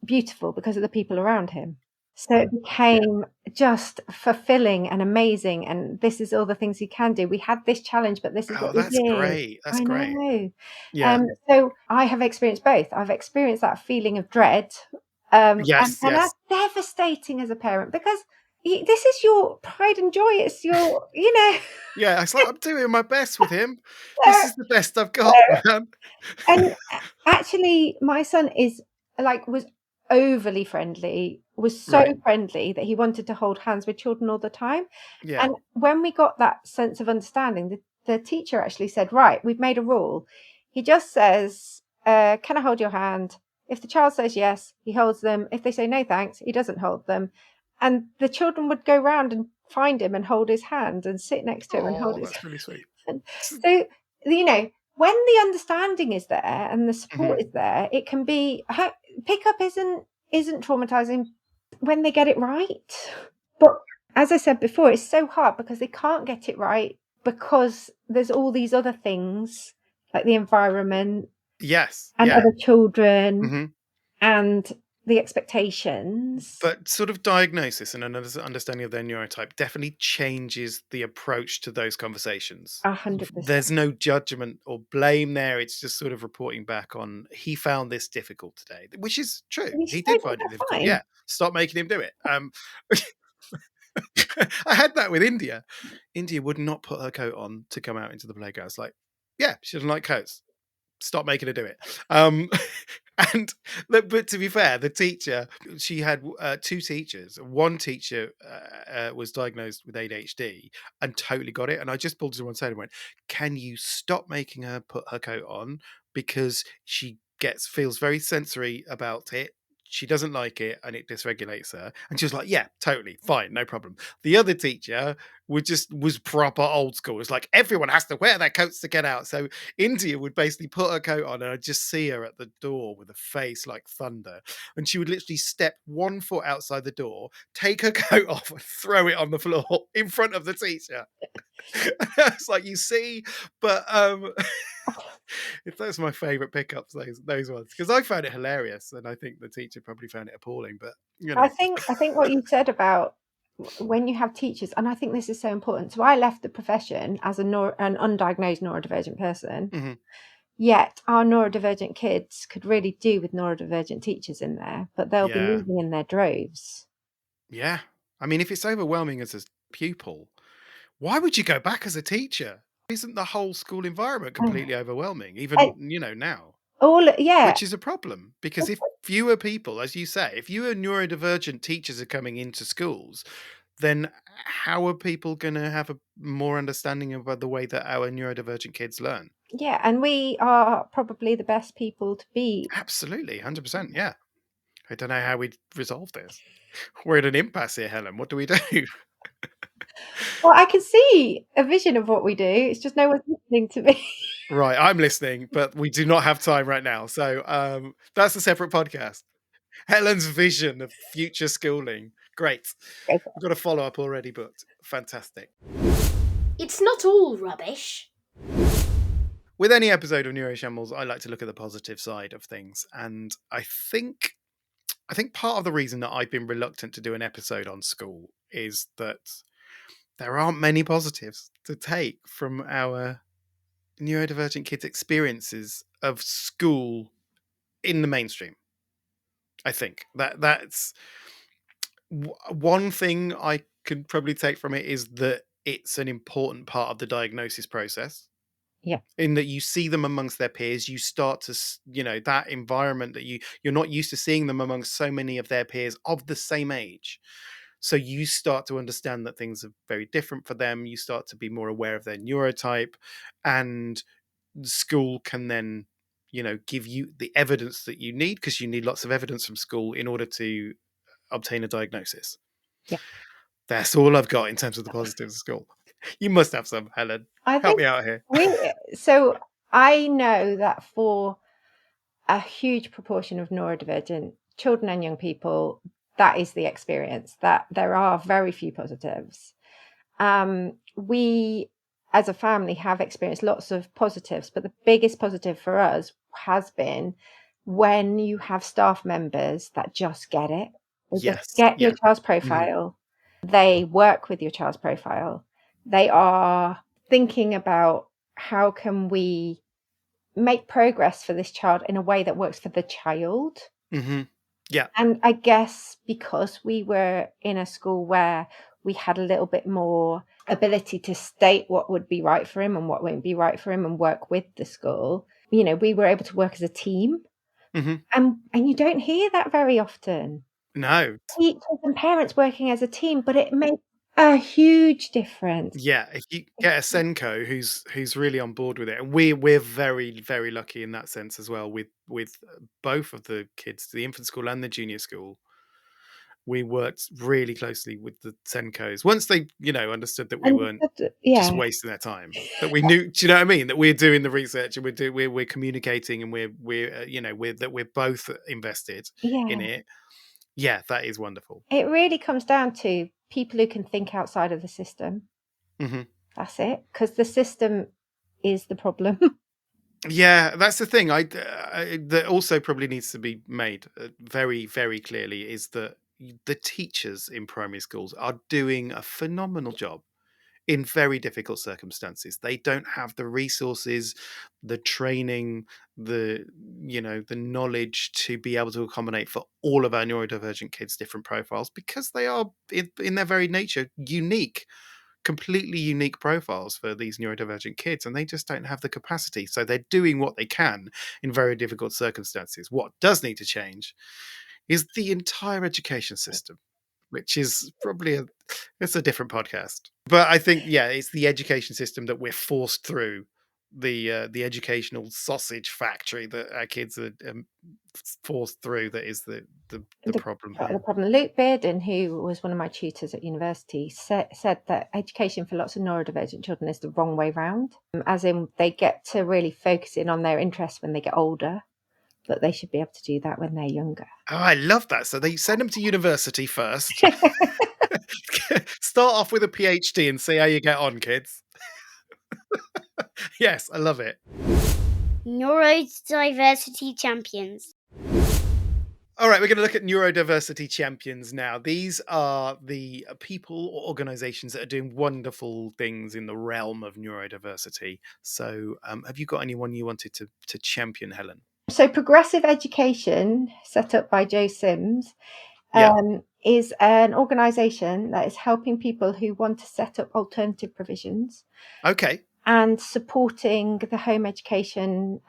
beautiful because of the people around him. So it became just fulfilling and amazing. And this is all the things he can do. We had this challenge, but this is Oh, what we that's did. great. That's I great. know. Yeah. So I have experienced both. I've experienced that feeling of dread. Yes, And yes. that's devastating as a parent because this is your pride and joy. It's your, you know. Yeah, it's like, I'm doing my best with him. This is the best I've got, man. And actually, my son was overly friendly, was so Right. friendly that he wanted to hold hands with children all the time. Yeah. And when we got that sense of understanding, the teacher actually said, right, we've made a rule. He just says, can I hold your hand? If the child says yes, he holds them. If they say no thanks, he doesn't hold them. And the children would go round and find him and hold his hand and sit next to him and hold Oh, his that's really sweet. hand. So, when the understanding is there and the support Mhm. is there, it can be pickup isn't traumatizing when they get it right. But as I said before, it's so hard because they can't get it right because there's all these other things like the environment Yes. and Yeah. other children Mhm. and the expectations. But sort of diagnosis and an understanding of their neurotype definitely changes the approach to those conversations. 100%. There's no judgment or blame there. It's just sort of reporting back on, he found this difficult today, which is true. And you He say, did "Well, find it that's difficult. fine." Yeah. Stop making him do it. I had that with India. India would not put her coat on to come out into the playground. It's like, yeah, she doesn't like coats. Stop making her do it. And but to be fair, the teacher, she had two teachers. One teacher was diagnosed with ADHD and totally got it. And I just pulled her to one side and went, "Can you stop making her put her coat on because she feels very sensory about it." She doesn't like it and it dysregulates her. And she was like, "Yeah, totally fine, no problem." The other teacher was proper old school. It's like everyone has to wear their coats to get out. So India would basically put her coat on and I'd just see her at the door with a face like thunder. And she would literally step 1 foot outside the door, take her coat off and throw it on the floor in front of the teacher. It's like, you see, but if that's my favorite pickups, those ones, because I found it hilarious and I think the teacher probably found it appalling, but you know. I think what you said about when you have teachers, and I think this is so important. So I left the profession as an undiagnosed neurodivergent person, Mhm. yet our neurodivergent kids could really do with neurodivergent teachers in there, but they'll be Yeah. leaving in their droves. Yeah. I mean, if it's overwhelming as a pupil, why would you go back as a teacher? Isn't the whole school environment completely overwhelming, And even, now? yeah, Which is a problem because if fewer people, as you say, if fewer neurodivergent teachers are coming into schools, then how are people going to have a more understanding about the way that our neurodivergent kids learn? yeah, and we are probably the best people to be. Absolutely, 100%. Yeah. I don't know how we'd resolve this. We're at an impasse here, Helen. What do we do? Well, I can see a vision of what we do. It's just no one's listening to me. Right, I'm listening, but we do not have time right now. So that's a separate podcast. Helen's vision of future schooling. Great. We've got a follow up already booked. Fantastic. It's not all rubbish. With any episode of Neuroshambles, I like to look at the positive side of things. And I think part of the reason that I've been reluctant to do an episode on school is that there aren't many positives to take from our neurodivergent kids' experiences of school in the mainstream. I think that's one thing I could probably take from it is that it's an important part of the diagnosis process. Yeah. In that you see them amongst their peers, you start to, that environment that you're not used to seeing them amongst so many of their peers of the same age. So you start to understand that things are very different for them. You start to be more aware of their neurotype, and school can then give you the evidence that you need, because you need lots of evidence from school in order to obtain a diagnosis. Yeah. That's all I've got in terms of the positives of school. You must have some, Helen. I Help think me out here. so I know that for a huge proportion of neurodivergent children and young people, that is the experience, that there are very few positives. We, as a family, have experienced lots of positives, but the biggest positive for us has been when you have staff members that just get it. They just Yes. get your Yeah. child's profile. They work with your child's profile. They are thinking about how can we make progress for this child in a way that works for the child. Mm-hmm. Yeah. And I guess because we were in a school where we had a little bit more ability to state what would be right for him and what won't be right for him and work with the school, we were able to work as a team. Mm-hmm. And you don't hear that very often. No. Teachers and parents working as a team, but it makes a huge difference. Yeah, if you get a Senko who's really on board with it, and we're very, very lucky in that sense as well, with both of the kids, the infant school and the junior school. We worked really closely with the Senkos once they understood that we weren't just wasting their time, that we knew, do you know what I mean, that we're doing the research and we're communicating, and we're both invested in it. Yeah, that is wonderful. It really comes down to people who can think outside of the system. Mm-hmm. That's it, because the system is the problem. Yeah, that's the thing. That also probably needs to be made very, very clearly, is that the teachers in primary schools are doing a phenomenal job in very difficult circumstances. They don't have the resources, the training, the knowledge to be able to accommodate for all of our neurodivergent kids' different profiles, because they are in their very nature unique, completely unique profiles for these neurodivergent kids, and they just don't have the capacity. So they're doing what they can in very difficult circumstances. What does need to change is the entire education system, which is probably it's a different podcast. But I think, yeah, it's the education system that we're forced through, the educational sausage factory that our kids are forced through, that is the problem here. The problem. Luke Bearden, who was one of my tutors at university, said that education for lots of neurodivergent children is the wrong way round, as in they get to really focus in on their interests when they get older, but they should be able to do that when they're younger. Oh, I love that. So they send them to university first. Start off with a PhD and see how you get on, kids. Yes, I love it. Neurodiversity Champions. All right, we're going to look at Neurodiversity Champions now. These are the people or organizations that are doing wonderful things in the realm of neurodiversity. So have you got anyone you wanted to champion, Helen? So Progressive Education, set up by Joe Sims, is an organisation that is helping people who want to set up alternative provisions. Okay. And supporting the home education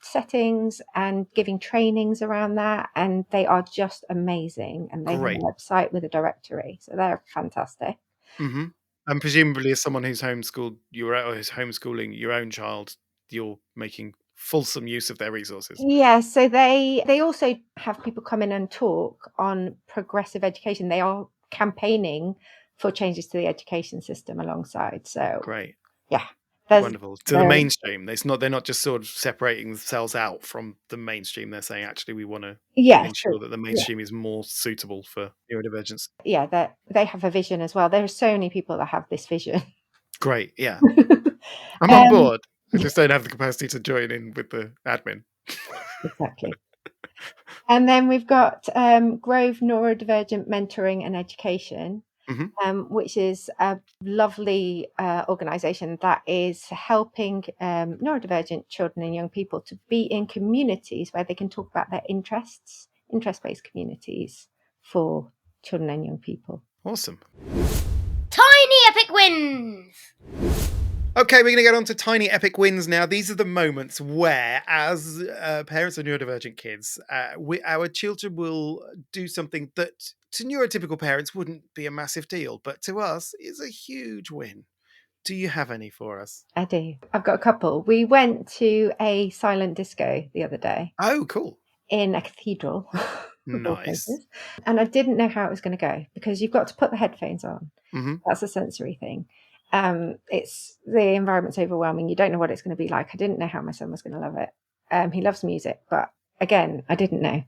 settings and giving trainings around that. And they are just amazing. And they have a website with a directory. So they're fantastic. Mm-hmm. And presumably, as someone who's homeschooling your own child, you're making fulsome use of their resources. Yeah, so they also have people come in and talk on progressive education. They are campaigning for changes to the education system alongside. So great. Yeah. Wonderful. To the mainstream. They're not just sort of separating themselves out from the mainstream. They're saying, actually, we want to ensure that the mainstream is more suitable for neurodivergence. Yeah, they have a vision as well. There are so many people that have this vision. Great, yeah. I'm on board. I just don't have the capacity to join in with the admin. Exactly. And then we've got Grove Neurodivergent Mentoring and Education, which is a lovely organisation that is helping neurodivergent children and young people to be in communities where they can talk about their interests, interest-based communities for children and young people. Awesome. Tiny epic wins! Okay, we're going to get on to tiny epic wins now. These are the moments where, as parents of neurodivergent kids, our children will do something that to neurotypical parents wouldn't be a massive deal, but to us is a huge win. Do you have any for us? I do. I've got a couple. We went to a silent disco the other day Oh, cool. in a cathedral. Of all Nice. places. And I didn't know how it was going to go because you've got to put the headphones on. Mm-hmm. That's a sensory thing. It's the environment's overwhelming. You don't know what it's going to be like. I didn't know how my son was going to love it. He loves music, but again, I didn't know.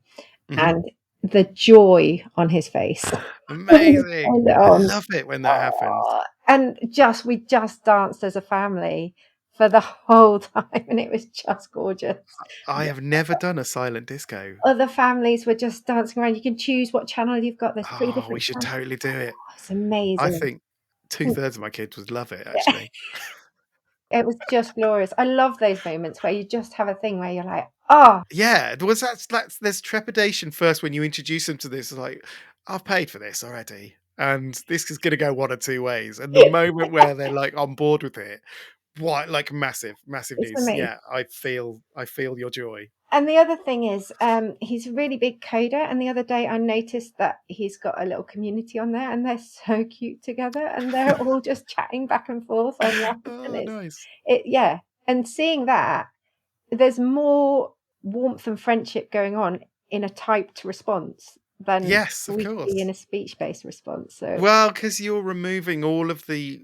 Mm-hmm. And the joy on his face. Amazing. I love it when that happens. And we just danced as a family for the whole time, and it was just gorgeous. I have never done a silent disco. Other families were just dancing around. You can choose what channel you've got. There's 3 different We should channels. totally do it. It's amazing. I think 2/3 of my kids would love it, actually. It was just glorious. I love those moments where you just have a thing where you're like, oh. Yeah, there's trepidation first when you introduce them to this. Like, I've paid for this already, and this is going to go one or two ways. And the moment where they're like on board with it, what, like massive It's news. amazing. Yeah, I feel your joy. And the other thing is, he's a really big coder. And the other day I noticed that he's got a little community on there, and they're so cute together, and they're all just chatting back and forth on the app. Oh, And nice. Yeah. And seeing that, there's more warmth and friendship going on in a typed response than we see in a speech-based response. So well, because you're removing all of the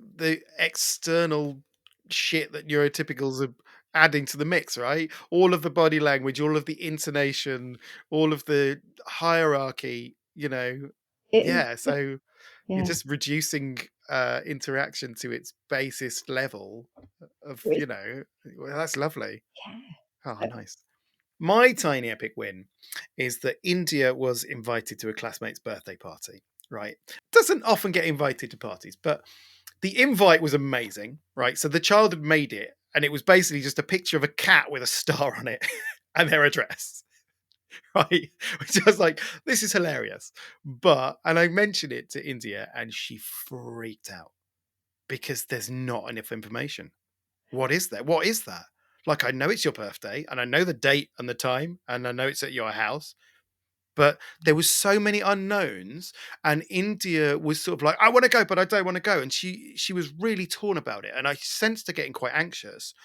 external shit that neurotypicals are adding to the mix, right? All of the body language, all of the intonation, all of the hierarchy, so you're just reducing interaction to its basest level of, well, that's lovely. Yeah. Oh, nice. My tiny epic win is that India was invited to a classmate's birthday party, right? Doesn't often get invited to parties, but the invite was amazing, right? So the child had made it, and it was basically just a picture of a cat with a star on it and their address, right? Which I was like, this is hilarious. And I mentioned it to India, and she freaked out because there's not enough information. What is that? What is that? Like, I know it's your birthday, and I know the date and the time, and I know it's at your house, but there was so many unknowns, and India was sort of like, I want to go, but I don't want to go. And she was really torn about it. And I sensed her getting quite anxious.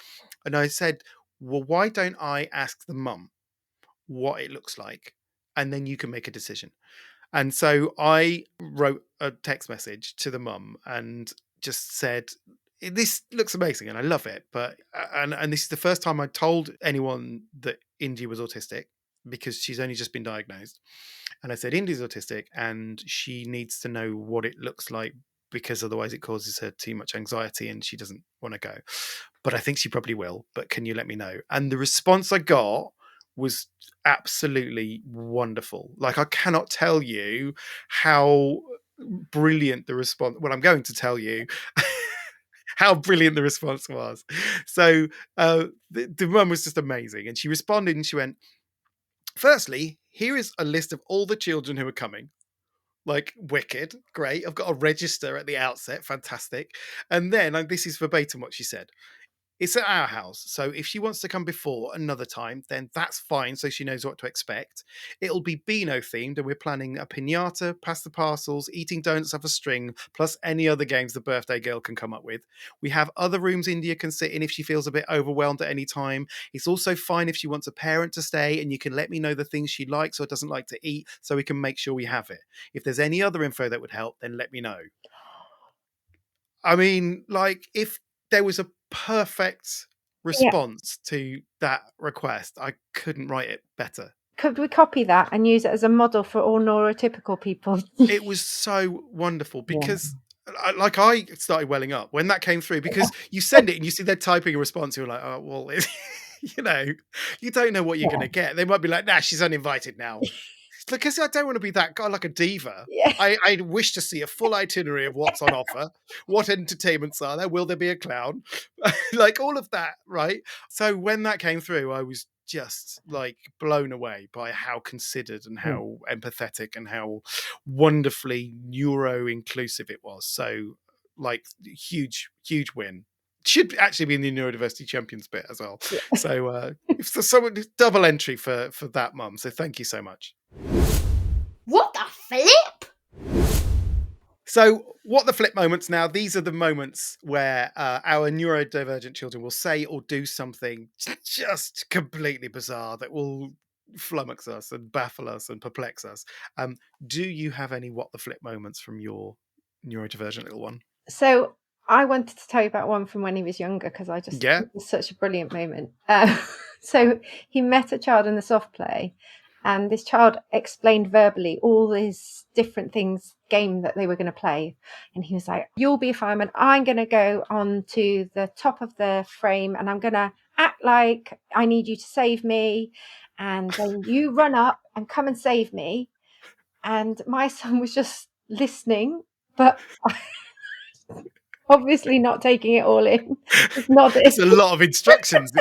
And I said, well, why don't I ask the mum what it looks like? And then you can make a decision. And so I wrote a text message to the mum and just said, this looks amazing and I love it, but and this is the first time I told anyone that India was autistic, because she's only just been diagnosed. And I said, India's autistic and she needs to know what it looks like, because otherwise it causes her too much anxiety and she doesn't want to go. But I think she probably will, but can you let me know? And the response I got was absolutely wonderful. Like, I cannot tell you how brilliant the response, well, I'm going to tell you how brilliant the response was. So the mum was just amazing. And she responded and she went, firstly, here is a list of all the children who are coming. Like, wicked, great. I've got a register at the outset, fantastic. And then, and this is verbatim what she said, it's at our house, so if she wants to come before another time, then that's fine, so she knows what to expect. It'll be Beano themed, and we're planning a piñata, pass the parcels, eating donuts off a string, plus any other games the birthday girl can come up with. We have other rooms India can sit in if she feels a bit overwhelmed at any time. It's also fine if she wants a parent to stay, and you can let me know the things she likes or doesn't like to eat, so we can make sure we have it. If there's any other info that would help, then let me know. I mean, like, if there was a perfect response to that request, I couldn't write it better. Could we copy that and use it as a model for all neurotypical people? It was so wonderful because I started welling up when that came through, because you send it and you see they're typing a response. You're like, oh, well, you don't know what you're going to get. They might be like, nah, she's uninvited now. Because I don't want to be that guy, like a diva. Yeah. I wish to see a full itinerary of what's on offer. What entertainments are there? Will there be a clown? Like, all of that, right? So when that came through, I was just like blown away by how considered and how empathetic and how wonderfully neuro-inclusive it was. So, like, huge win. Should actually be in the Neurodiversity Champions bit as well. Yeah. So if there's someone, double entry for that mum. So thank you so much. What the flip? So, what the flip moments now? These are the moments where our neurodivergent children will say or do something just completely bizarre that will flummox us and baffle us and perplex us. Do you have any what the flip moments from your neurodivergent little one? So I wanted to tell you about one from when he was younger because Yeah. it was such a brilliant moment. So he met a child in the soft play, and this child explained verbally all these different things, game that they were going to play. And he was like, "You'll be a fireman. I'm going to go on to the top of the frame and I'm going to act like I need you to save me. And then you run up and come and save me." And my son was just listening, but obviously not taking it all in. Just nodding. There's a lot of instructions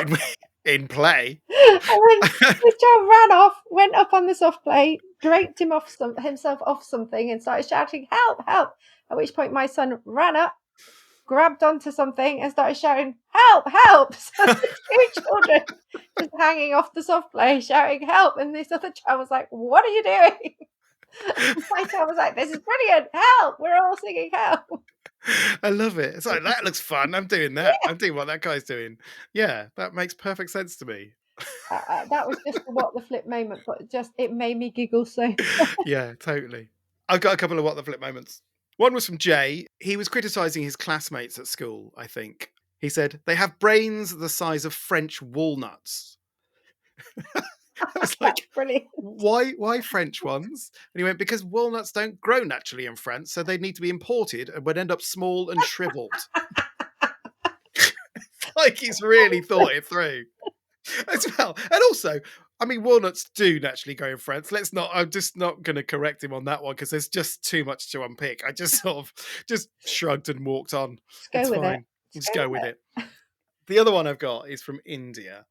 in play. And then the child ran off, went up on the soft play, draped himself off something and started shouting, "Help, help." At which point my son ran up, grabbed onto something and started shouting, "Help, help." So the two children just hanging off the soft play, shouting, "Help." And this other child was like, "What are you doing?" And my child was like, "This is brilliant. Help. We're all singing help." I love it. It's like, that looks fun. I'm doing that. I'm doing what that guy's doing. Yeah, that makes perfect sense to me. That was just what the flip moment, but it made me giggle so. Yeah, totally. I've got a couple of what the flip moments. One was from Jay. He was criticizing his classmates at school, I think. He said, "They have brains the size of French walnuts." I was like, That's brilliant. why French ones? And he went, "Because walnuts don't grow naturally in France, so they need to be imported and would end up small and shriveled." Like he's really thought it through as well. And also, I mean, walnuts do naturally grow in France. I'm just not going to correct him on that one because there's just too much to unpick. I just sort of just shrugged and walked on. Just It's go with fine. it. Just go with it. The other one I've got is from India,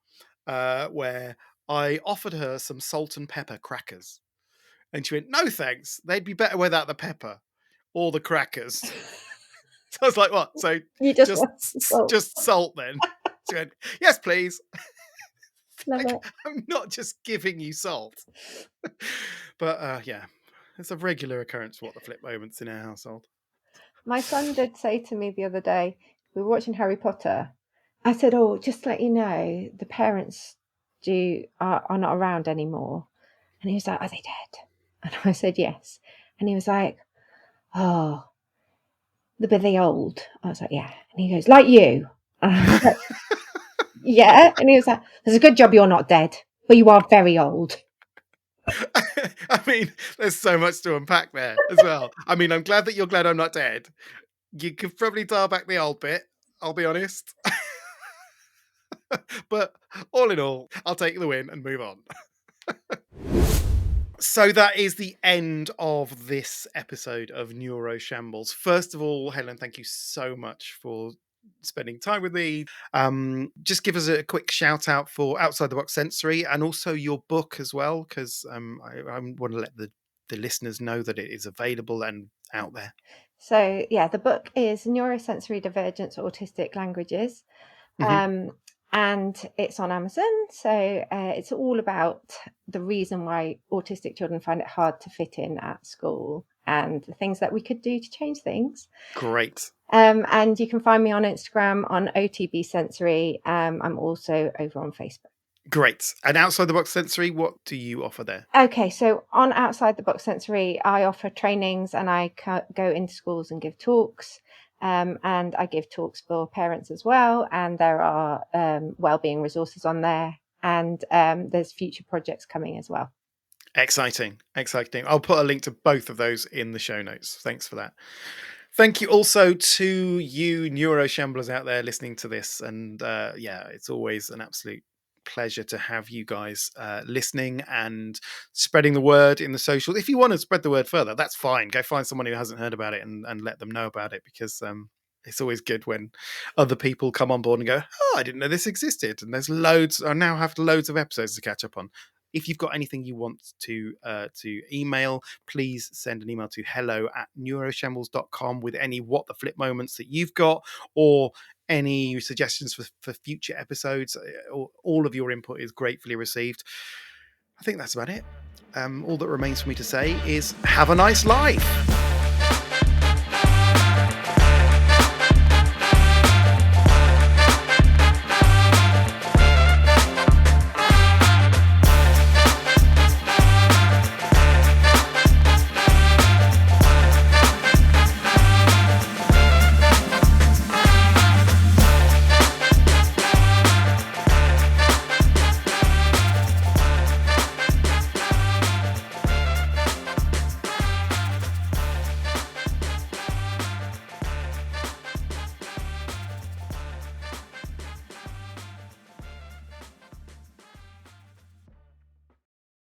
where I offered her some salt and pepper crackers. And she went, "No, thanks. They'd be better without the pepper or the crackers." So I was like, "What? So You just want some salt. just salt then?" She went, "Yes, please." Love Like, it. I'm not just giving you salt. But yeah, it's a regular occurrence what the flip moments in our household. My son did say to me the other day, we were watching Harry Potter. I said, "Oh, just to let you know, the parents are not around anymore." And he was like, "Are they dead?" And I said, "Yes." And he was like, "Oh, but they old?" I was like, "Yeah." And he goes, "Like you?" And I was like, "Yeah." And he was like, "There's a good job you're not dead, but you are very old." I mean, there's so much to unpack there as well. I mean, I'm glad that you're glad I'm not dead. You could probably dial back the old bit, I'll be honest. But all in all, I'll take the win and move on. So that is the end of this episode of Neuro Shambles. First of all, Helen, thank you so much for spending time with me. Just give us a quick shout out for Outside the Box Sensory and also your book as well, because I want to let the listeners know that it is available and out there. So yeah, the book is Neurosensory Divergence Autistic Languages. And it's on Amazon. So it's all about the reason why autistic children find it hard to fit in at school and the things that we could do to change things. Great. And you can find me on Instagram on OTB Sensory. I'm also over on Facebook. Great. And Outside the Box Sensory, what do you offer there? Okay, so on Outside the Box Sensory, I offer trainings and I go into schools and give talks. And I give talks for parents as well. And there are wellbeing resources on there. And there's future projects coming as well. Exciting. I'll put a link to both of those in the show notes. Thanks for that. Thank you also to you Neuro Shamblers out there listening to this. And yeah, it's always an absolute pleasure to have you guys listening and spreading the word in the socials. If you want to spread the word further, that's fine. Go find someone who hasn't heard about it and let them know about it, because it's always good when other people come on board and go, "Oh, I didn't know this existed." And there's loads. I now have loads of episodes to catch up on. If you've got anything you want to email, please send an email to hello@neuroshambles.com with any what the flip moments that you've got, or any suggestions for future episodes. All of your input is gratefully received. I think that's about it. All that remains for me to say is have a nice life.